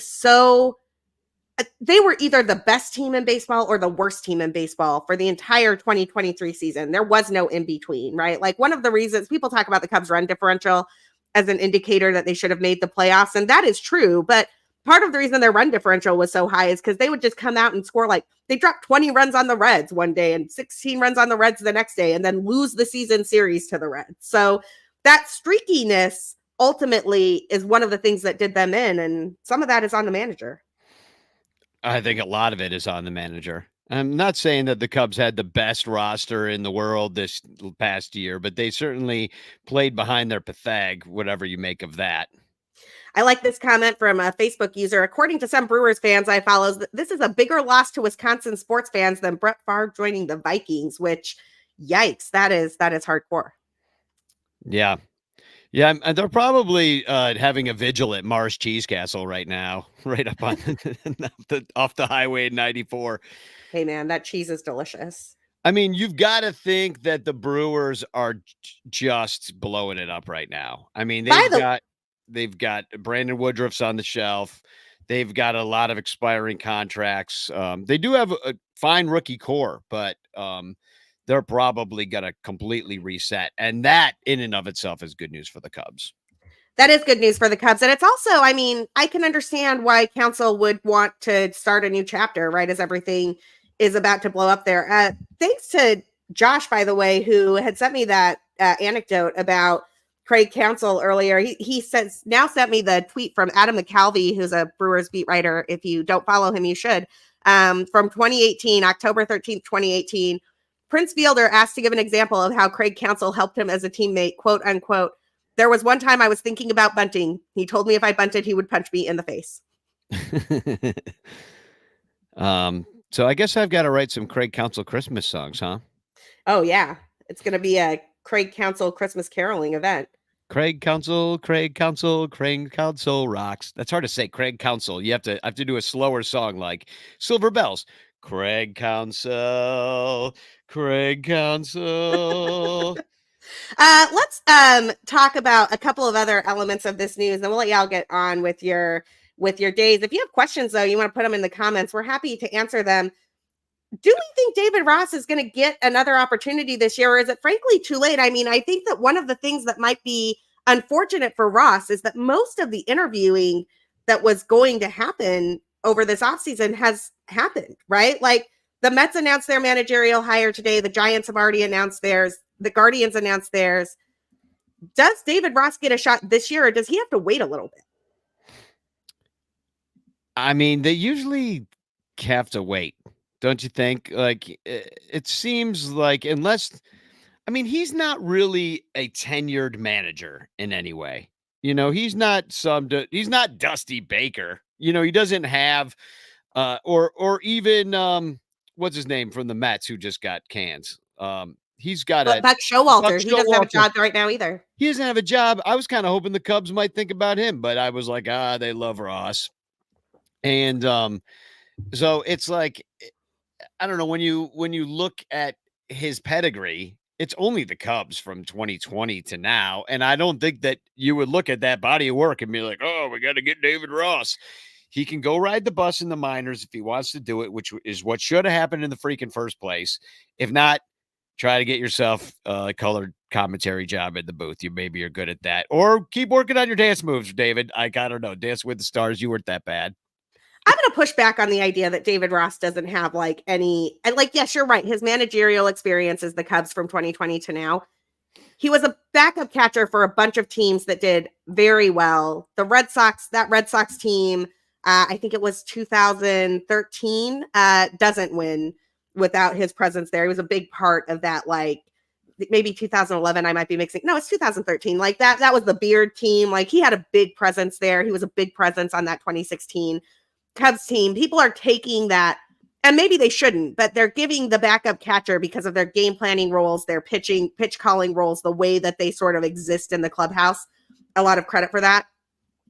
Speaker 3: they were either the best team in baseball or the worst team in baseball for the entire 2023 season. There was no in between, right? Like one of the reasons people talk about the Cubs run differential as an indicator that they should have made the playoffs. And that is true. But part of the reason their run differential was so high is because they would just come out and score they dropped 20 runs on the Reds one day and 16 runs on the Reds the next day and then lose the season series to the Reds. So that streakiness ultimately is one of the things that did them in. And some of that is on the manager.
Speaker 4: I think a lot of it is on the manager. I'm not saying that the Cubs had the best roster in the world this past year, but they certainly played behind their Pythag, whatever you make of that.
Speaker 3: I like this comment from a Facebook user. According to some Brewers fans I follow, this is a bigger loss to Wisconsin sports fans than Brett Favre joining the Vikings, which, yikes, that is hardcore.
Speaker 4: Yeah. Yeah, and they're probably having a vigil at Mars Cheese Castle right now, right up on off the Highway 94.
Speaker 3: Hey, man, that cheese is delicious.
Speaker 4: I mean, you've got to think that the Brewers are just blowing it up right now. I mean, they've got Brandon Woodruff's on the shelf. They've got a lot of expiring contracts. They do have a fine rookie core, but they're probably going to completely reset. And that in and of itself is good news for the Cubs.
Speaker 3: That is good news for the Cubs. And it's also, I mean, I can understand why Council would want to start a new chapter, right? As everything is about to blow up there. Thanks to Josh, by the way, who had sent me that anecdote about Craig Counsell earlier. He now sent me the tweet from Adam McCalvey, who's a Brewers beat writer. If you don't follow him, you should. From 2018, October 13th, 2018. Prince Fielder asked to give an example of how Craig Counsell helped him as a teammate, quote unquote. There was one time I was thinking about bunting. He told me if I bunted, he would punch me in the face.
Speaker 4: So I guess I've got to write some Craig Counsell Christmas songs, huh?
Speaker 3: Oh, yeah. It's going to be a Craig Counsell Christmas caroling event.
Speaker 4: Craig Counsell rocks. That's hard to say. Craig Counsell. I have to do a slower song like Silver Bells. Craig Counsell.
Speaker 3: Let's talk about a couple of other elements of this news, and we'll let y'all get on with your days. If you have questions, though, you want to put them in the comments. We're happy to answer them. Do we think David Ross is going to get another opportunity this year, or is it frankly too late? I mean, I think that one of the things that might be unfortunate for Ross is that most of the interviewing that was going to happen over this offseason has happened, right? Like the Mets announced their managerial hire today. The Giants have already announced theirs. The Guardians announced theirs. Does David Ross get a shot this year, or does he have to wait a little bit?
Speaker 4: I mean, they usually have to wait. Don't you think? Like, it seems like he's not really a tenured manager in any way. He's not Dusty Baker. He doesn't have, or even, what's his name from the Mets who just got cans. He's got
Speaker 3: Buck Showalter. He doesn't have a job right now either.
Speaker 4: He doesn't have a job. I was kind of hoping the Cubs might think about him, but I was like, they love Ross. And, so it's like, I don't know, when you look at his pedigree, it's only the Cubs from 2020 to now. And I don't think that you would look at that body of work and be like, oh, we got to get David Ross. He can go ride the bus in the minors if he wants to do it, which is what should have happened in the freaking first place. If not, try to get yourself a colored commentary job in the booth. Maybe you're good at that. Or keep working on your dance moves, David. I don't know. Dance with the Stars. You weren't that bad.
Speaker 3: I'm going to push back on the idea that David Ross doesn't have like any, and like, yes, you're right. His managerial experience is the Cubs from 2020 to now. He was a backup catcher for a bunch of teams that did very well. The Red Sox, that Red Sox team, I think it was 2013, doesn't win without his presence there. He was a big part of that, like maybe 2011. I might be mixing. No, it's 2013. Like that was the Beard team. Like he had a big presence there. He was a big presence on that 2016 Cubs team. People are taking that, and maybe they shouldn't, but they're giving the backup catcher, because of their game planning roles, their pitch calling roles, the way that they sort of exist in the clubhouse, a lot of credit for that.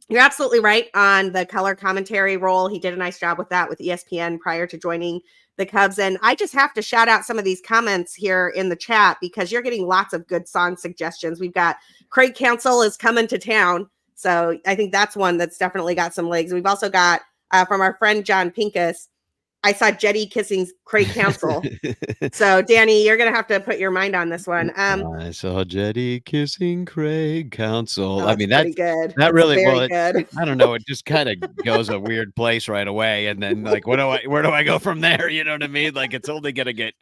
Speaker 3: You're absolutely right on the color commentary role. He did a nice job with that with ESPN prior to joining the Cubs. And I just have to shout out some of these comments here in the chat, because you're getting lots of good song suggestions. We've got Craig Counsell is coming to town. So I think that's one that's definitely got some legs. We've also got from our friend John Pincus, I saw Jetty kissing Craig Counsell. So Danny, you're going to have to put your mind on this one.
Speaker 4: I saw Jetty kissing Craig Counsell.
Speaker 3: Oh,
Speaker 4: I mean,
Speaker 3: pretty good.
Speaker 4: That really,
Speaker 3: very good.
Speaker 4: I don't know. It just kind of goes a weird place right away. And then like, where do I go from there? You know what I mean? Like it's only going to get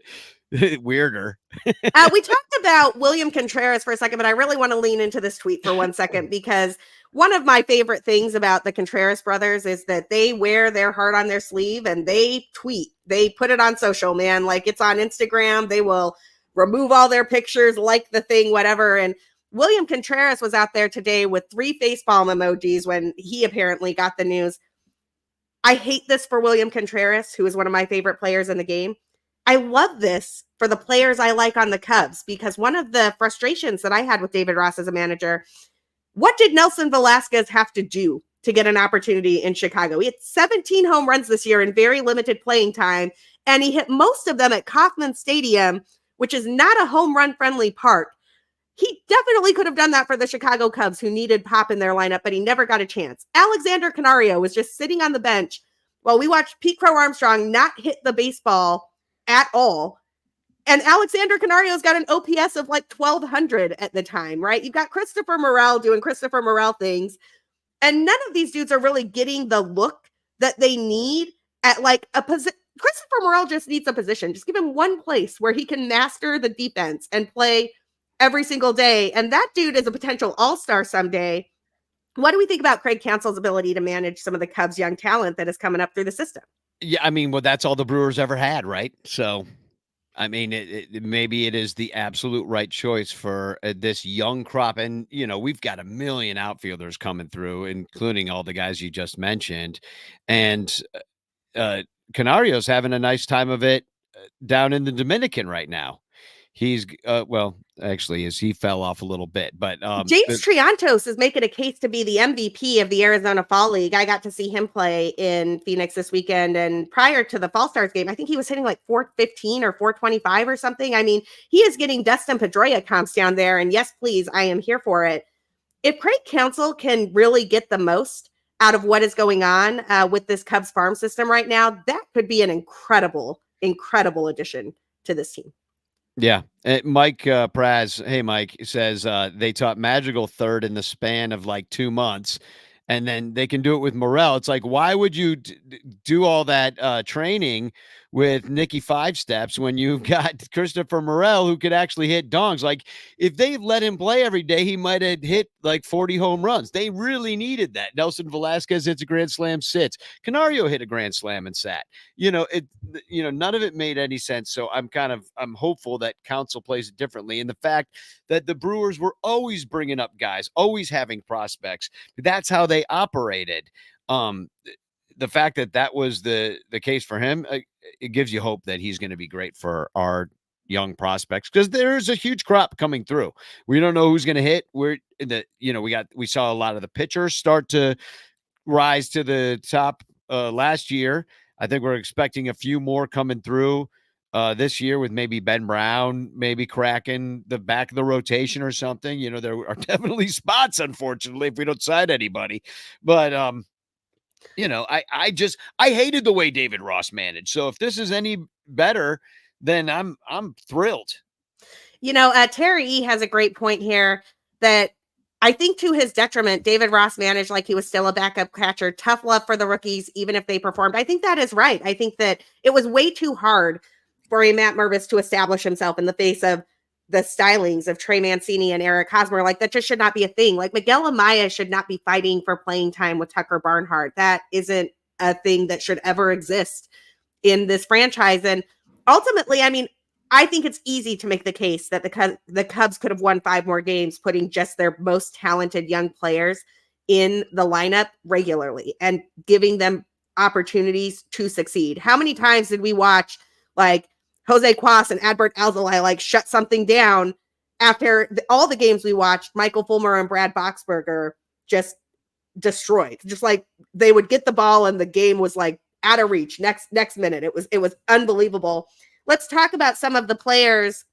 Speaker 4: weirder.
Speaker 3: We talked about William Contreras for a second, but I really want to lean into this tweet for 1 second, because one of my favorite things about the Contreras brothers is that they wear their heart on their sleeve and they tweet. They put it on social, man. Like it's on Instagram. They will remove all their pictures, like the thing, whatever. And William Contreras was out there today with 3 facepalm emojis when he apparently got the news. I hate this for William Contreras, who is one of my favorite players in the game. I love this for the players I like on the Cubs, because one of the frustrations that I had with David Ross as a manager, what did Nelson Velasquez have to do to get an opportunity in Chicago? He had 17 home runs this year in very limited playing time, and he hit most of them at Kauffman Stadium, which is not a home run friendly park. He definitely could have done that for the Chicago Cubs, who needed pop in their lineup, but he never got a chance. Alexander Canario was just sitting on the bench while we watched Pete Crow Armstrong not hit the baseball at all. And Alexander Canario's got an OPS of like 1,200 at the time, right? You've got Christopher Morel doing Christopher Morel things. And none of these dudes are really getting the look that they need at like a position. Christopher Morel just needs a position. Just give him one place where he can master the defense and play every single day. And that dude is a potential all-star someday. What do we think about Craig Counsell's ability to manage some of the Cubs' young talent that is coming up through the system?
Speaker 4: Yeah, I mean, well, that's all the Brewers ever had, right? So, I mean, maybe it is the absolute right choice for this young crop. And, you know, we've got a million outfielders coming through, including all the guys you just mentioned. And Canario's having a nice time of it down in the Dominican right now. He's well, actually, he fell off a little bit, but
Speaker 3: James Triantos is making a case to be the MVP of the Arizona Fall League. I got to see him play in Phoenix this weekend, and prior to the Fall Stars game, I think he was hitting like 415 or 425 or something. I mean, he is getting Dustin Pedroia comps down there, and yes, please, I am here for it. If Craig Counsell can really get the most out of what is going on with this Cubs farm system right now, that could be an incredible addition to this team.
Speaker 4: Yeah. Mike Praz, hey, Mike, says they taught Madrigal third in the span of like 2 months, and then they can do it with Morel. It's like, why would you do all that training with Nicky Five Steps when you've got Christopher Morel, who could actually hit dongs? Like, if they let him play every day, he might have hit like 40 home runs. They really needed that. Nelson Velasquez hits a grand slam, sits. Canario hit a grand slam and sat. None of it made any sense. So I'm hopeful that Counsell plays it differently. And the fact that the Brewers were always bringing up guys, always having prospects, that's how they operated. The fact that was the case for him, it gives you hope that he's going to be great for our young prospects, because there's a huge crop coming through. We don't know who's going to hit. We saw a lot of the pitchers start to rise to the top last year. I think we're expecting a few more coming through this year, with maybe Ben Brown, maybe cracking the back of the rotation or something. You know, there are definitely spots, unfortunately, if we don't sign anybody. But I hated the way David Ross managed. So if this is any better, then I'm thrilled.
Speaker 3: Terry E has a great point here that I think to his detriment, David Ross managed like he was still a backup catcher. Tough love for the rookies, even if they performed. I think that is right. I think that it was way too hard for a Matt Mervis to establish himself in the face of the stylings of Trey Mancini and Eric Hosmer. Like, that just should not be a thing. Like, Miguel Amaya should not be fighting for playing time with Tucker Barnhart. That isn't a thing that should ever exist in this franchise. And ultimately, I mean, I think it's easy to make the case that the Cubs could have won 5 more games, putting just their most talented young players in the lineup regularly and giving them opportunities to succeed. How many times did we watch like Jose Cuas and Adbert Alzolay like shut something down after all the games we watched? Michael Fulmer and Brad Boxberger just destroyed. Just like they would get the ball and the game was like out of reach next minute. It was unbelievable. Let's talk about some of the players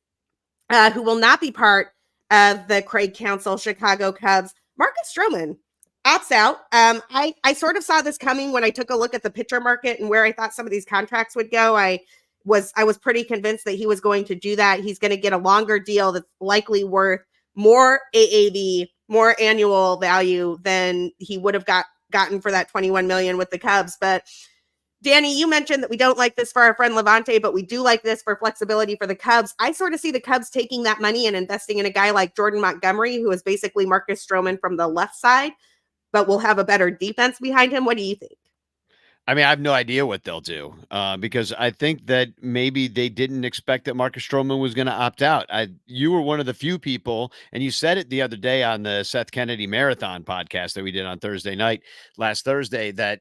Speaker 3: who will not be part of the Craig Counsell Chicago Cubs. Marcus Stroman opts out. I sort of saw this coming when I took a look at the pitcher market and where I thought some of these contracts would go. I was pretty convinced that he was going to do that. He's going to get a longer deal that's likely worth more AAV, more annual value than he would have gotten for that $21 million with the Cubs. But Danny, you mentioned that we don't like this for our friend Levante, but we do like this for flexibility for the Cubs. I sort of see the Cubs taking that money and investing in a guy like Jordan Montgomery, who is basically Marcus Stroman from the left side, but will have a better defense behind him. What do you think?
Speaker 4: I mean, I have no idea what they'll do because I think that maybe they didn't expect that Marcus Stroman was going to opt out. You were one of the few people, and you said it the other day on the Seth Kennedy Marathon podcast that we did on Thursday night, last Thursday, that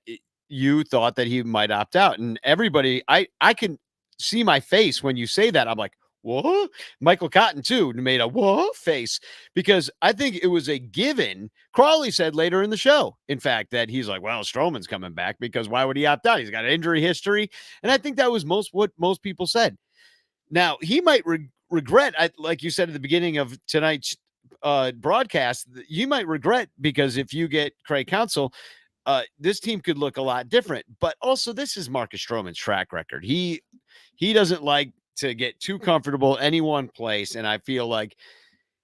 Speaker 4: you thought that he might opt out. And everybody, I can see my face when you say that. I'm like, what? Michael Cotton, too, made a what face because I think it was a given. Crawley said later in the show, in fact, that he's like, well, Stroman's coming back because why would he opt out? He's got an injury history. And I think that was what most people said. Now, he might regret, like you said at the beginning of tonight's broadcast, you might regret because if you get Craig Counsell, this team could look a lot different. But also, this is Marcus Stroman's track record. He doesn't like to get too comfortable any one place. And I feel like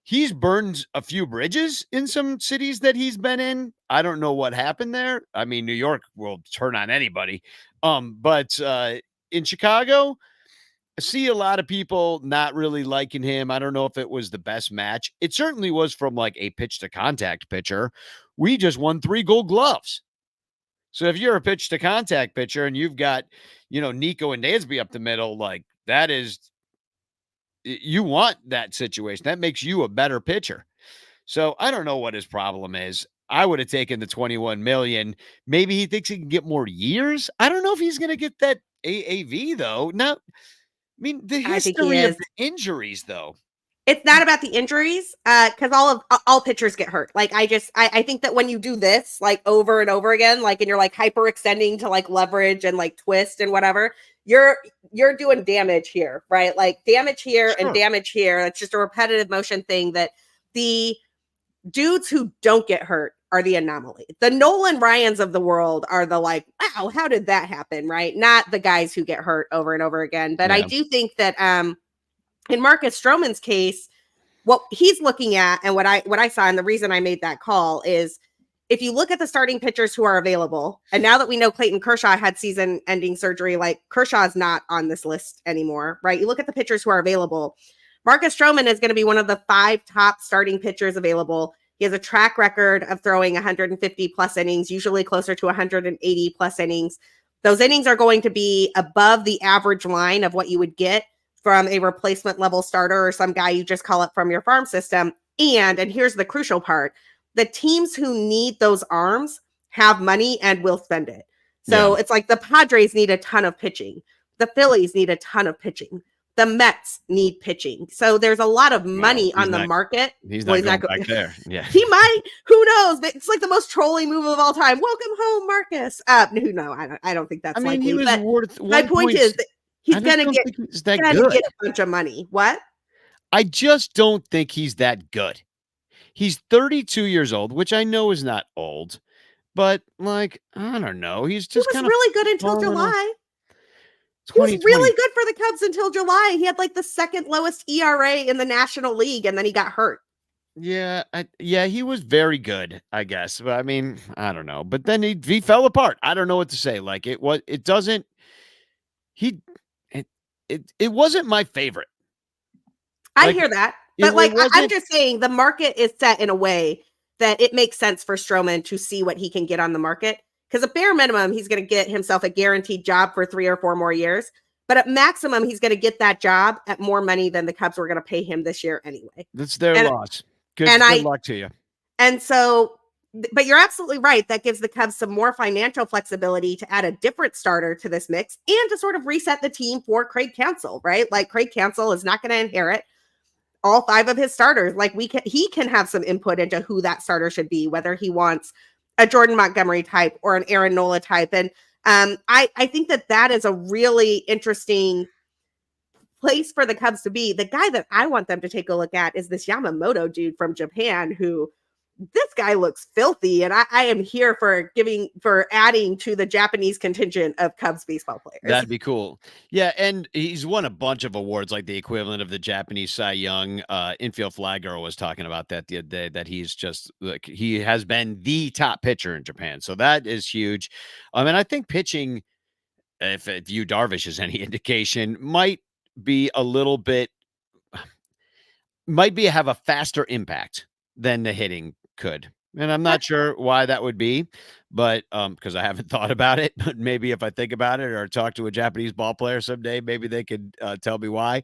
Speaker 4: he's burned a few bridges in some cities that he's been in. I don't know what happened there. I mean, New York will turn on anybody. But in Chicago, I see a lot of people not really liking him. I don't know if it was the best match. It certainly was from like a pitch to contact pitcher. We just won 3 Gold Gloves. So if you're a pitch to contact pitcher and you've got, Nico and Dansby up the middle, like that is, you want that situation. That makes you a better pitcher. So I don't know what his problem is. I would have taken the 21 million. Maybe he thinks he can get more years. I don't know if he's going to get that AAV though. No, I mean, the history of the injuries though.
Speaker 3: It's not about the injuries, because all pitchers get hurt. Like I think that when you do this like over and over again, like and you're like hyperextending to like leverage and like twist and whatever, you're doing damage here, right? Like damage here and damage here. It's just a repetitive motion thing that the dudes who don't get hurt are the anomaly. The Nolan Ryans of the world are the like, wow, how did that happen? Right? Not the guys who get hurt over and over again. But I do think that in Marcus Stroman's case, what he's looking at and what I saw, and the reason I made that call is if you look at the starting pitchers who are available, and now that we know Clayton Kershaw had season-ending surgery, like Kershaw's not on this list anymore, right? You look at the pitchers who are available. Marcus Stroman is going to be one of the 5 top starting pitchers available. He has a track record of throwing 150 plus innings, usually closer to 180 plus innings. Those innings are going to be above the average line of what you would get from a replacement level starter or some guy you just call up from your farm system. And here's the crucial part, the teams who need those arms have money and will spend it. So it's like the Padres need a ton of pitching. The Phillies need a ton of pitching. The Mets need pitching. So there's a lot of money on the market.
Speaker 4: He's not going back there. Yeah.
Speaker 3: He might. Who knows? It's like the most trolling move of all time. Welcome home, Marcus. No, I don't think that's likely.
Speaker 4: He was worth
Speaker 3: my point is that he's going to get a bunch of money. What?
Speaker 4: I just don't think he's that good. He's 32 years old, which I know is not old, but like, I don't know. He's just
Speaker 3: he was really good until July. He was really good for the Cubs until July. He had like the second lowest ERA in the National League, and then he got hurt.
Speaker 4: Yeah, he was very good, I guess. But I mean, I don't know. But then he fell apart. I don't know what to say. Like it doesn't he it it wasn't my favorite.
Speaker 3: I
Speaker 4: Like
Speaker 3: hear that.
Speaker 4: it,
Speaker 3: But like
Speaker 4: it
Speaker 3: I'm
Speaker 4: wasn't
Speaker 3: just saying the market is set in a way that it makes sense for Stroman to see what he can get on the market. Because at bare minimum, he's going to get himself a guaranteed job for 3 or 4 more years. But at maximum, he's going to get that job at more money than the Cubs were going to pay him this year anyway.
Speaker 4: that's their
Speaker 3: And
Speaker 4: loss.
Speaker 3: and
Speaker 4: Good
Speaker 3: I
Speaker 4: luck to you.
Speaker 3: and so but you're absolutely right. That gives the Cubs some more financial flexibility to add a different starter to this mix and to sort of reset the team for Craig Counsell, right? Like Craig Counsell is not going to inherit all 5 of his starters. Like he can have some input into who that starter should be, whether he wants a Jordan Montgomery type or an Aaron Nola type. And I think that is a really interesting place for the Cubs to be. The guy that I want them to take a look at is this Yamamoto dude from Japan who this guy looks filthy. And I am here for adding to the Japanese contingent of Cubs baseball players.
Speaker 4: That'd be cool. Yeah, and he's won a bunch of awards, like the equivalent of the Japanese Cy Young. Infield Fly Girl was talking about that the other day, that he's just like he has been the top pitcher in Japan. So that is huge. And I think pitching, if Yu Darvish is any indication, might be a little bit have a faster impact than the hitting could. And I'm not sure why that would be, but because I haven't thought about it. But maybe if I think about it or talk to a Japanese ball player someday, maybe they could tell me why.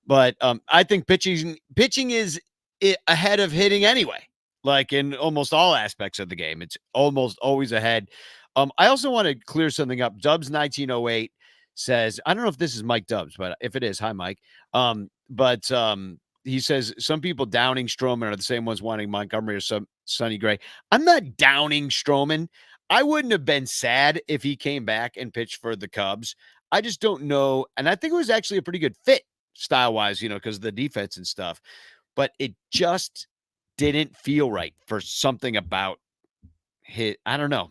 Speaker 4: But I think pitching is ahead of hitting anyway. Like in almost all aspects of the game, it's almost always ahead. I also want to clear something up. Dubs 1908 says, I don't know if this is Mike Dubs, but if it is, hi Mike. But he says some people downing Stroman are the same ones wanting Montgomery or some Sonny Gray. I'm not downing Stroman. I wouldn't have been sad if he came back and pitched for the Cubs. I just don't know. And I think it was actually a pretty good fit style wise, because of the defense and stuff. But it just didn't feel right for something about I don't know.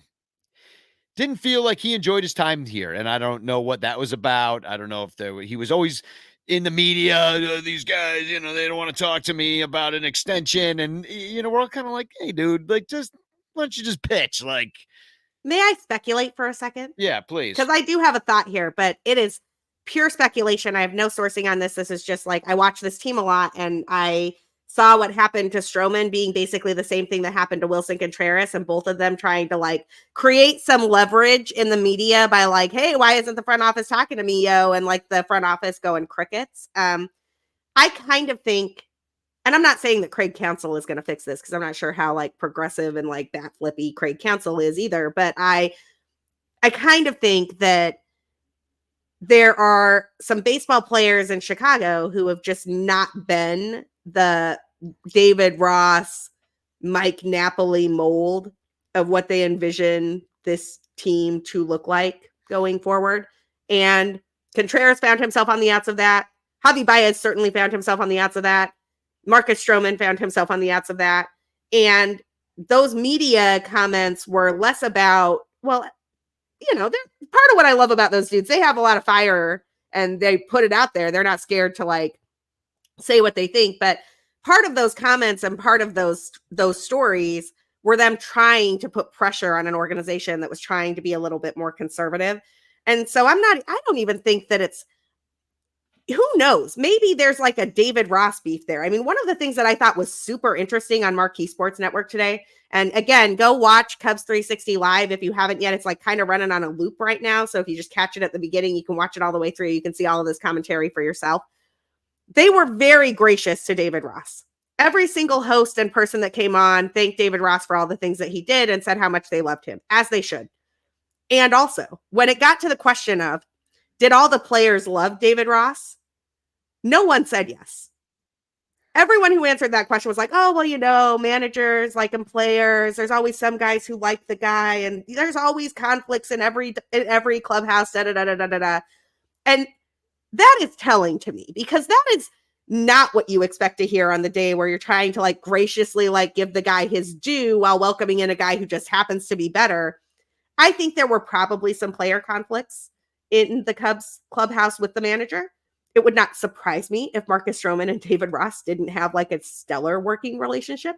Speaker 4: Didn't feel like he enjoyed his time here. And I don't know what that was about. I don't know if he was always in the media, these guys, they don't want to talk to me about an extension. And, we're all kind of like, hey, dude, like, why don't you just pitch? Like,
Speaker 3: may I speculate for a second?
Speaker 4: Yeah, please.
Speaker 3: Because I do have a thought here, but it is pure speculation. I have no sourcing on this. This is just like, I watch this team a lot and I saw what happened to Stroman being basically the same thing that happened to Wilson Contreras, and both of them trying to like create some leverage in the media by like, hey, why isn't the front office talking to me, yo? And like the front office going crickets. I kind of think, and I'm not saying that Craig Counsell is going to fix this because I'm not sure how like progressive and like bat flippy Craig Counsell is either, but I kind of think that there are some baseball players in Chicago who have just not been the David Ross, Mike Napoli mold of what they envision this team to look like going forward. And Contreras found himself on the outs of that. Javi Baez certainly found himself on the outs of that. Marcus Stroman found himself on the outs of that. And those media comments were less about, well, they're part of what I love about those dudes. They have a lot of fire and they put it out there. They're not scared to like say what they think. But part of those comments and part of those stories were them trying to put pressure on an organization that was trying to be a little bit more conservative. And so I don't even think that it's, who knows? Maybe there's like a David Ross beef there. I mean, one of the things that I thought was super interesting on Marquee Sports Network today, and again, go watch Cubs 360 live if you haven't yet. It's like kind of running on a loop right now. So if you just catch it at the beginning, you can watch it all the way through. You can see all of this commentary for yourself. They were very gracious to David Ross. Every single host and person that came on thanked David Ross for all the things that he did and said how much they loved him, as they should. And also, when it got to the question of, did all the players love David Ross? No one said yes. Everyone who answered that question was like, oh, well, managers like him, players. There's always some guys who like the guy, and there's always conflicts in every clubhouse, da da da da da da. And that is telling to me, because that is not what you expect to hear on the day where you're trying to like graciously like give the guy his due while welcoming in a guy who just happens to be better. I think there were probably some player conflicts in the Cubs clubhouse with the manager. it would not surprise me if Marcus Stroman and David Ross didn't have like a stellar working relationship.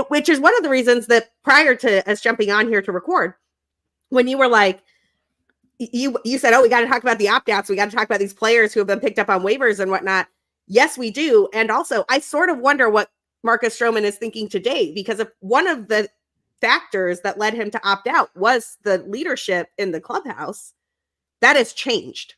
Speaker 3: Which is one of the reasons that prior to us jumping on here to record, when you were like, you said, oh, we got to talk about the opt-outs. We got to talk about these players who have been picked up on waivers and whatnot. Yes, we do. And also, I sort of wonder what Marcus Stroman is thinking today, because if one of the factors that led him to opt out was the leadership in the clubhouse, that has changed.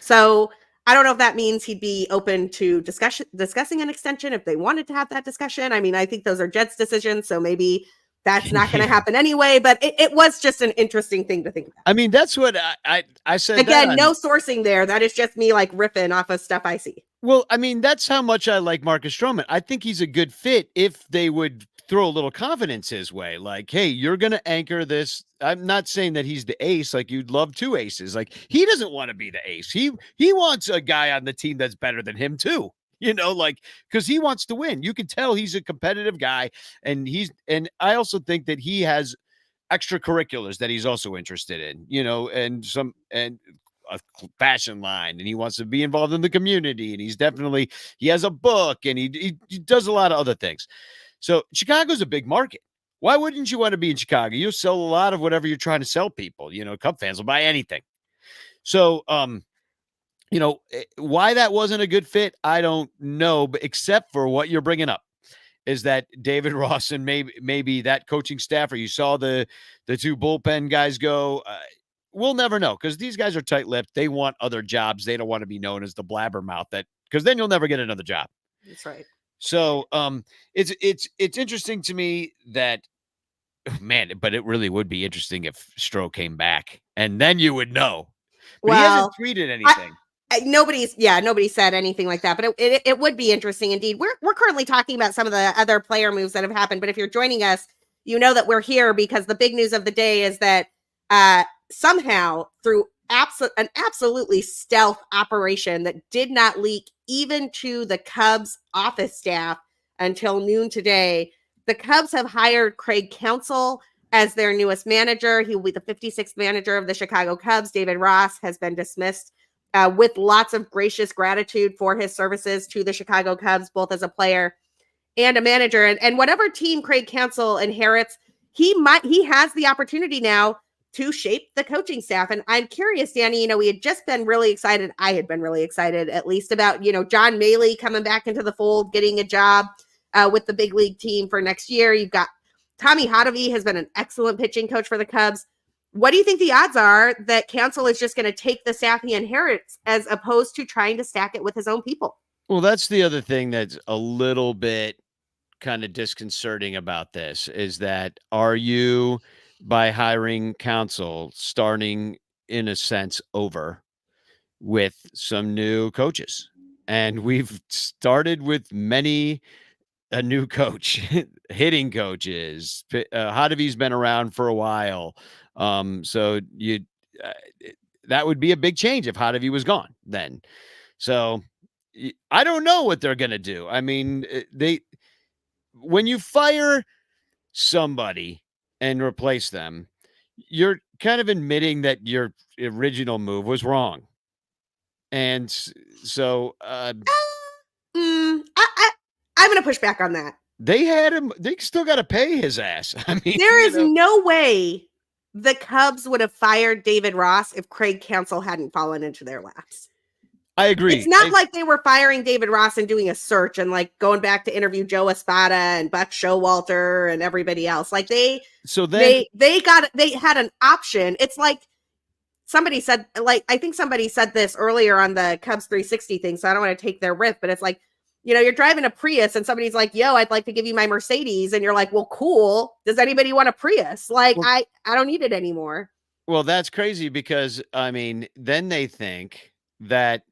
Speaker 3: So I don't know if that means he'd be open to discussing an extension if they wanted to have that discussion. I mean, I think those are Jed's decisions, so maybe that's not going to happen anyway. But it was just an interesting thing to think about.
Speaker 4: I mean, that's what I said.
Speaker 3: Again, no sourcing there. That is just me like riffing off of stuff I see.
Speaker 4: Well, I mean, that's how much I like Marcus Stroman. I think he's a good fit if they would throw a little confidence his way. Like, hey, you're going to anchor this. I'm not saying that he's the ace. Like, you'd love two aces. Like, he doesn't want to be the ace. He wants a guy on the team that's better than him too. You know, like, because he wants to win. You can tell he's a competitive guy, and I also think that he has extracurriculars that he's also interested in. You know, and a fashion line, and he wants to be involved in the community, and he has a book, and he does a lot of other things. So Chicago's a big market. Why wouldn't you want to be in Chicago? You'll sell a lot of whatever you're trying to sell people. You know, Cub fans will buy anything. So, you know, why that wasn't a good fit, I don't know, but except for what you're bringing up is that David Ross and maybe that coaching staff, or you saw the two bullpen guys go, we'll never know, because these guys are tight-lipped. They want other jobs. They don't want to be known as the blabbermouth, because then you'll never get another job.
Speaker 3: That's right.
Speaker 4: So it's interesting to me that, man, but it really would be interesting if Stroh came back, and then you would know. But he hasn't tweeted anything.
Speaker 3: Nobody said anything like that, but it would be interesting indeed. We're currently talking about some of the other player moves that have happened, but if you're joining us, you know that we're here because the big news of the day is that somehow through an absolutely stealth operation that did not leak even to the Cubs office staff until noon today, the Cubs have hired Craig Counsell as their newest manager. He will be the 56th manager of the Chicago Cubs. David Ross has been dismissed with lots of gracious gratitude for his services to the Chicago Cubs, both as a player and a manager. And whatever team Craig Counsell inherits, he has the opportunity now to shape the coaching staff. And I'm curious, Danny, you know, we had just been really excited. I had been really excited, at least, about, you know, John Maley coming back into the fold, getting a job with the big league team for next year. You've got Tommy Hotovy has been an excellent pitching coach for the Cubs. What do you think the odds are that Counsell is just going to take the staff he inherits as opposed to trying to stack it with his own people?
Speaker 4: Well, that's the other thing that's a little bit kind of disconcerting about this is that are you, by hiring Counsell, starting in a sense over with some new coaches? And we've started with many a new coach, hitting coaches. Hotovy's been around for a while. So that would be a big change if Hotovy was gone then. So I don't know what they're going to do. I mean, when you fire somebody and replace them, you're kind of admitting that your original move was wrong. And so
Speaker 3: I'm going to push back on that.
Speaker 4: They had him. They still got to pay his ass. I mean,
Speaker 3: there is no way the Cubs would have fired David Ross if Craig Counsell hadn't fallen into their laps.
Speaker 4: I agree.
Speaker 3: It's not like they were firing David Ross and doing a search and like going back to interview Joe Espada and Buck Showalter and everybody else. Like they had an option. It's like somebody said, like, I think somebody said this earlier on the Cubs 360 thing. So I don't want to take their riff, but it's like, you know, you're driving a Prius and somebody's like, yo, I'd like to give you my Mercedes. And you're like, well, cool. Does anybody want a Prius? Like, well, I don't need it anymore.
Speaker 4: Well, that's crazy because, I mean, then they think that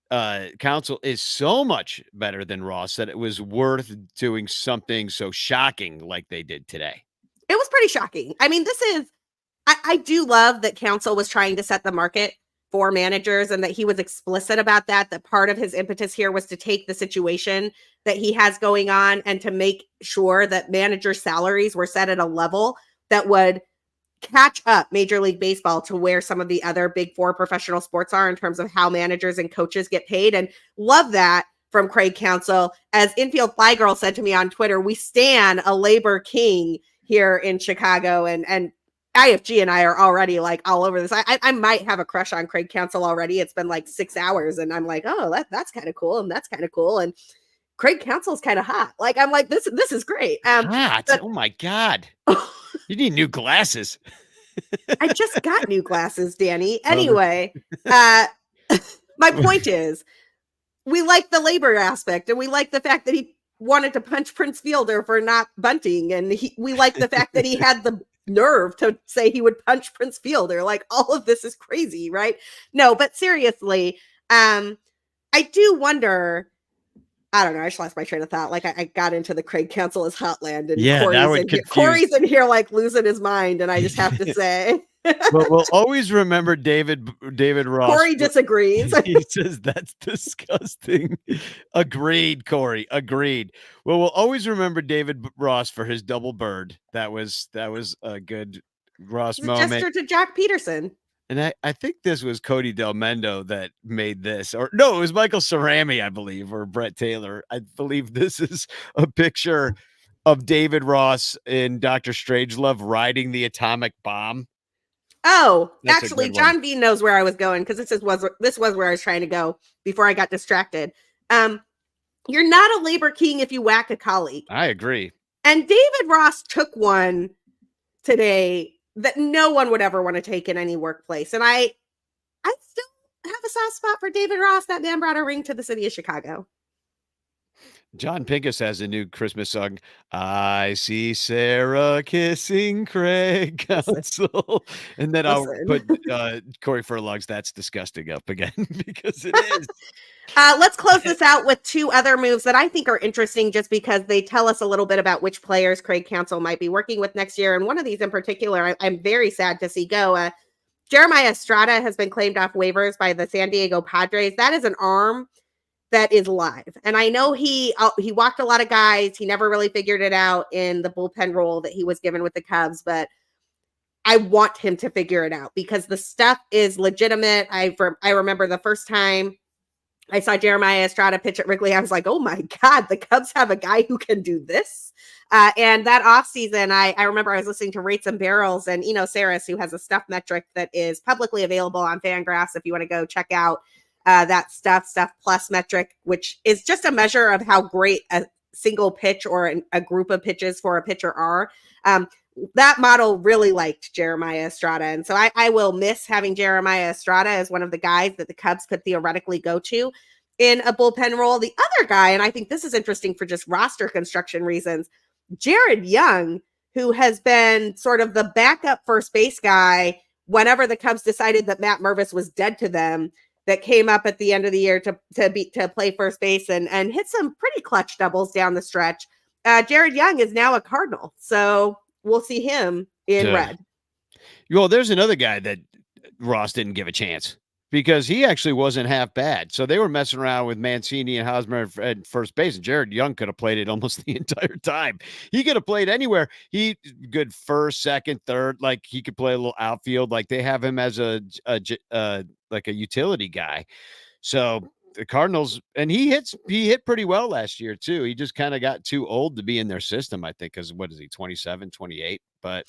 Speaker 4: Counsell is so much better than Ross that it was worth doing something so shocking like they did today.
Speaker 3: It was pretty shocking. I mean, I do love that Counsell was trying to set the market for managers and that he was explicit about that part of his impetus here was to take the situation that he has going on and to make sure that manager salaries were set at a level that would catch up Major League Baseball to where some of the other big four professional sports are in terms of how managers and coaches get paid. And love that from Craig Counsell. As Infield Fly Girl said to me on Twitter, we stan a labor king here in Chicago. And IFG and I are already like all over this. I might have a crush on Craig Counsell already. It's been like 6 hours and I'm like, oh, that's kind of cool. And that's kind of cool. And Craig Counsell's kind of hot. Like, I'm like, this is great.
Speaker 4: Hot.
Speaker 3: But,
Speaker 4: oh my God. You need new glasses.
Speaker 3: I just got new glasses, Danny. Anyway, my point is, we like the labor aspect, and we like the fact that he wanted to punch Prince Fielder for not bunting, and we like the fact that he had the nerve to say he would punch Prince Fielder. Like, all of this is crazy, right? No, but seriously, I do wonder. I don't know. I just lost my train of thought. Like I got into the Craig Counsell is Hotland, and Corey's in here like losing his mind, and I just have to say.
Speaker 4: But we'll always remember David Ross.
Speaker 3: Corey disagrees.
Speaker 4: He says that's disgusting. Agreed, Corey. Agreed. Well, we'll always remember David Ross for his double bird. That was a good Ross moment.
Speaker 3: Gesture to Jack Peterson.
Speaker 4: And I think this was Cody Del Mendo that made this, or no, it was Michael Cerami, I believe, or Brett Taylor. I believe this is a picture of David Ross in Dr. Strangelove riding the atomic bomb.
Speaker 3: Oh, that's actually, John Bean knows where I was going because this was where I was trying to go before I got distracted. You're not a labor king if you whack a colleague. I agree. And David Ross took one today that no one would ever want to take in any workplace. And I still have a soft spot for David Ross. That man brought a ring to the city of Chicago.
Speaker 4: John Pincus has a new Christmas song. I see Sarah kissing Craig Counsell. And then I'll put Corey Furlong's That's Disgusting up again because it is.
Speaker 3: Let's close this out with two other moves that I think are interesting just because they tell us a little bit about which players Craig Counsell might be working with next year. And one of these in particular, I'm very sad to see go. Jeremiah Estrada has been claimed off waivers by the San Diego Padres. That is an arm that is live. And I know he walked a lot of guys. He never really figured it out in the bullpen role that he was given with the Cubs, but I want him to figure it out because the stuff is legitimate. I remember the first time I saw Jeremiah Estrada pitch at Wrigley, I was like, oh my God, the Cubs have a guy who can do this. And that offseason, I remember I was listening to Rates and Barrels and Eno Saris, who has a stuff metric that is publicly available on Fangraphs if you want to go check out that stuff plus metric, which is just a measure of how great a single pitch or a group of pitches for a pitcher are. That model really liked Jeremiah Estrada. And so I will miss having Jeremiah Estrada as one of the guys that the Cubs could theoretically go to in a bullpen role. The other guy, and I think this is interesting for just roster construction reasons, Jared Young, who has been sort of the backup first base guy whenever the Cubs decided that Matt Mervis was dead to them, that came up at the end of the year to play first base and hit some pretty clutch doubles down the stretch. Jared Young is now a Cardinal. So we'll see him in red.
Speaker 4: Well, there's another guy that Ross didn't give a chance because he actually wasn't half bad. So they were messing around with Mancini and Hosmer at first base, and Jared Young could have played it almost the entire time. He could have played anywhere. He good first, second, third. Like he could play a little outfield. Like they have him as a utility guy. So the Cardinals, and he hit pretty well last year too. He just kind of got too old to be in their system, I think, because what is he, 27, 28? But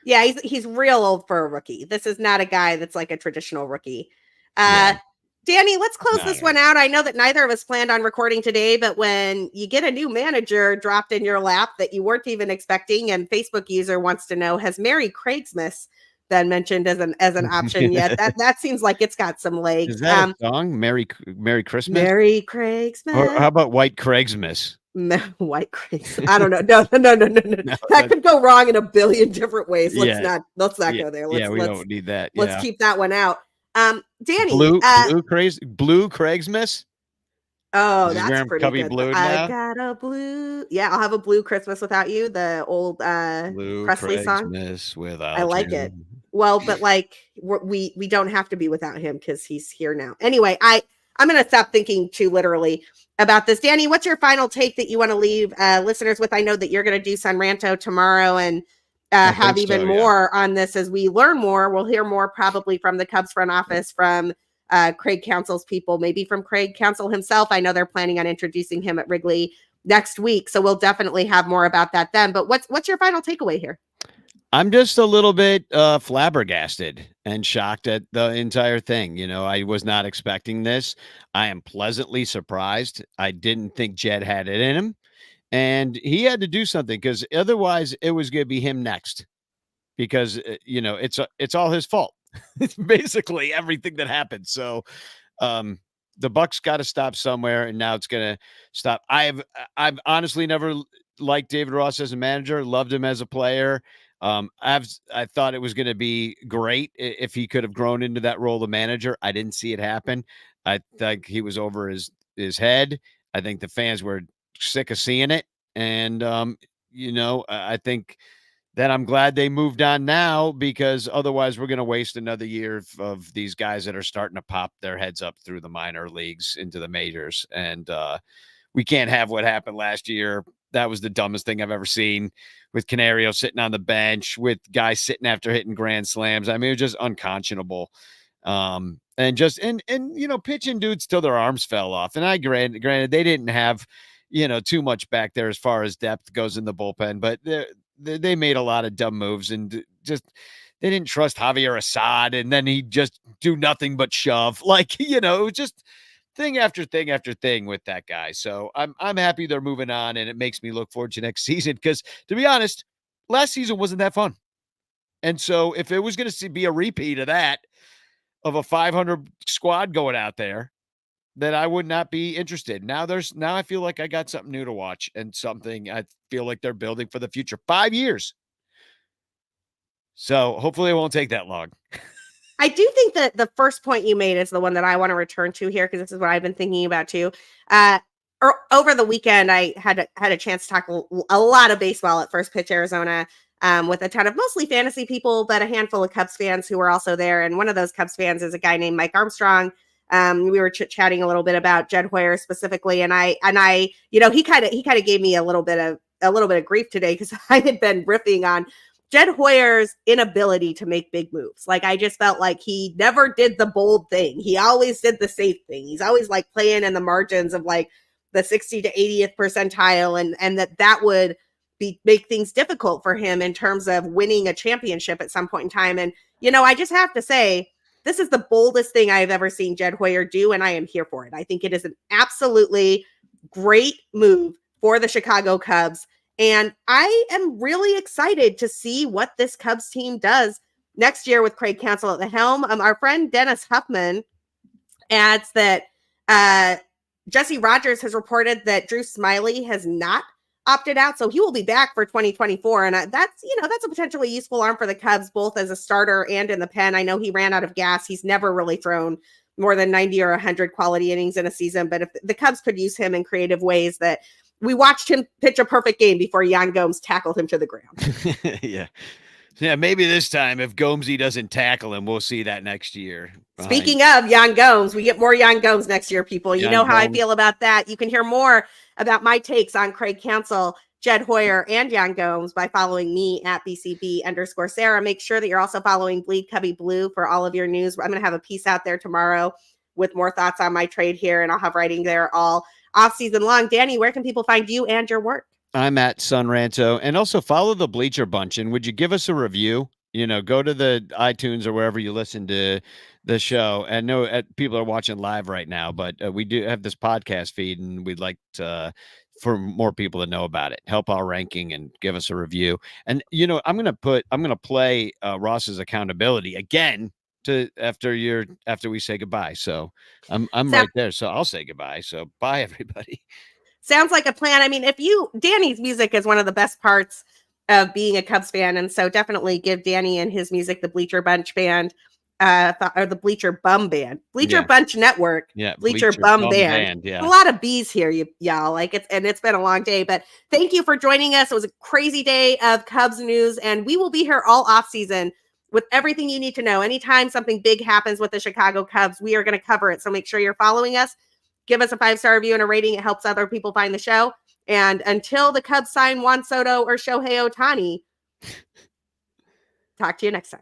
Speaker 3: yeah, he's real old for a rookie. This is not a guy that's like a traditional rookie. Danny, let's close this one out. I know that neither of us planned on recording today, but when you get a new manager dropped in your lap that you weren't even expecting, and Facebook user wants to know, has Merry Craigmas been mentioned as an option yet? That seems like it's got some legs.
Speaker 4: Is that a song? Merry Christmas?
Speaker 3: Merry Craigmas.
Speaker 4: Or how about White Craigsmas?
Speaker 3: White Craigsmas. I don't know. No. That could go wrong in a billion different ways. Let's not go there.
Speaker 4: We don't need that.
Speaker 3: Let's keep that one out. Danny,
Speaker 4: Blue Craigsmas.
Speaker 3: Oh, that's pretty
Speaker 4: Cubbie
Speaker 3: good.
Speaker 4: blue
Speaker 3: I
Speaker 4: now?
Speaker 3: got a blue. Yeah, I'll have a blue Christmas without you. The old
Speaker 4: Blue
Speaker 3: Presley song.
Speaker 4: Without
Speaker 3: I like
Speaker 4: you.
Speaker 3: it. Well, but like we don't have to be without him because he's here now. Anyway, I'm going to stop thinking too literally about this. Danny, what's your final take that you want to leave listeners with? I know that you're going to do San Ranto tomorrow, and have
Speaker 4: think
Speaker 3: even
Speaker 4: so, yeah.
Speaker 3: more on this as we learn more. We'll hear more probably from the Cubs front office, from Craig Counsell's people, maybe from Craig Counsell himself. I know they're planning on introducing him at Wrigley next week, so we'll definitely have more about that then. But what's your final takeaway here?
Speaker 4: I'm just a little bit flabbergasted and shocked at the entire thing. You know, I was not expecting this. I am pleasantly surprised. I didn't think Jed had it in him, and he had to do something because otherwise it was going to be him next. Because you know, it's all his fault. It's basically everything that happened. So um the Bucks got to stop somewhere, and now it's gonna stop. I've honestly never liked David Ross as a manager, loved him as a player. I thought it was gonna be great if he could have grown into that role of manager. I didn't see it happen. I think he was over his head. I think the fans were sick of seeing it. And you know, I think that I'm glad they moved on now, because otherwise we're going to waste another year of these guys that are starting to pop their heads up through the minor leagues into the majors. And we can't have what happened last year. That was the dumbest thing I've ever seen, with Canario sitting on the bench, with guys sitting after hitting grand slams. I mean, it was just unconscionable. And you know, pitching dudes till their arms fell off. And I granted they didn't have, you know, too much back there as far as depth goes in the bullpen, but they made a lot of dumb moves, and just they didn't trust Javier Assad, and then he just do nothing but shove. Like, you know, it was just thing after thing after thing with that guy. So I'm happy they're moving on, and it makes me look forward to next season, because to be honest, last season wasn't that fun. And so if it was going to be a repeat of that, of a 500 squad going out there, that I would not be interested. Now I feel like I got something new to watch, and something I feel like they're building for the future. 5 years. So hopefully it won't take that long.
Speaker 3: I do think that the first point you made is the one that I want to return to here, because this is what I've been thinking about too. Over the weekend, I had a chance to talk a lot of baseball at First Pitch Arizona, with a ton of mostly fantasy people, but a handful of Cubs fans who were also there. And one of those Cubs fans is a guy named Mike Armstrong. We were chatting a little bit about Jed Hoyer specifically, and I, you know, he kind of gave me a little bit of grief today, because I had been riffing on Jed Hoyer's inability to make big moves. Like, I just felt like he never did the bold thing. He always did the safe thing. He's always like playing in the margins of like the 60 to 80th percentile, and that would make things difficult for him in terms of winning a championship at some point in time. And, you know, I just have to say, this is the boldest thing I have ever seen Jed Hoyer do, and I am here for it. I think it is an absolutely great move for the Chicago Cubs, and I am really excited to see what this Cubs team does next year with Craig Counsell at the helm. Our friend Dennis Huffman adds that Jesse Rogers has reported that Drew Smiley has not opted out, so he will be back for 2024, and that's a potentially useful arm for the Cubs, both as a starter and in the pen. I know he ran out of gas. He's never really thrown more than 90 or 100 quality innings in a season, but if the Cubs could use him in creative ways, that we watched him pitch a perfect game before Yan Gomes tackled him to the ground.
Speaker 4: Yeah, maybe this time, if Gomesy doesn't tackle him, we'll see that next year.
Speaker 3: Speaking of Yan Gomes, we get more Yan Gomes next year, people. You know how I feel about that. You can hear more about my takes on Craig Counsell, Jed Hoyer, and Yan Gomes by following me at BCB_Sarah. Make sure that you're also following Bleed Cubbie Blue for all of your news. I'm going to have a piece out there tomorrow with more thoughts on my trade here, and I'll have writing there all off season long. Danny, where can people find you and your work?
Speaker 4: I'm at Sunranto, and also follow the Bleacher Bunch. And would you give us a review? You know, go to the iTunes or wherever you listen to the show. And know people are watching live right now, but we do have this podcast feed, and we'd like for more people to know about it. Help our ranking and give us a review. And you know, I'm gonna play Ross's accountability again after we say goodbye. So I'm right there. So I'll say goodbye. So bye, everybody.
Speaker 3: Sounds like a plan. I mean, Danny's music is one of the best parts of being a Cubs fan. And so definitely give Danny and his music the Bleacher Bunch Band, or the Bleacher Bum Band, Bleacher Bunch Network, Bleacher Bum Band.
Speaker 4: Yeah.
Speaker 3: A lot of B's here, y'all. Like it's been a long day, but thank you for joining us. It was a crazy day of Cubs news, and we will be here all off season with everything you need to know. Anytime something big happens with the Chicago Cubs, we are going to cover it. So make sure you're following us. Give us a 5-star review and a rating. It helps other people find the show. And until the Cubs sign Juan Soto or Shohei Ohtani, Talk to you next time.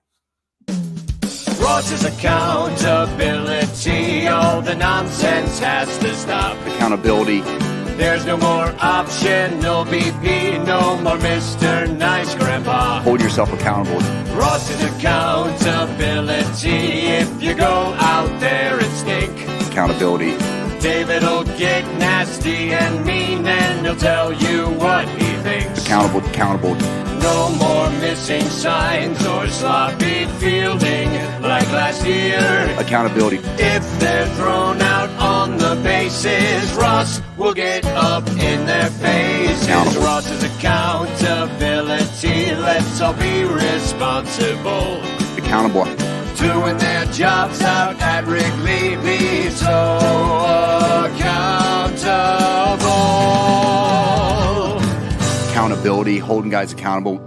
Speaker 1: Ross's accountability, all the nonsense has to stop.
Speaker 2: Accountability.
Speaker 1: There's no more optional BP, no more Mr. Nice Grandpa.
Speaker 2: Hold yourself accountable.
Speaker 1: Ross's accountability, if you go out there and stink.
Speaker 2: Accountability.
Speaker 1: David'll get nasty and mean, and he'll tell you what he thinks.
Speaker 2: Accountable.
Speaker 1: No more missing signs or sloppy fielding like last year.
Speaker 2: Accountability.
Speaker 1: If they're thrown out on the bases, Ross will get up in their faces.
Speaker 2: Accountable.
Speaker 1: Ross's accountability, let's all be responsible.
Speaker 2: Accountable.
Speaker 1: Doing their jobs out at Wrigley, be so accountable.
Speaker 2: Accountability. Holding guys accountable.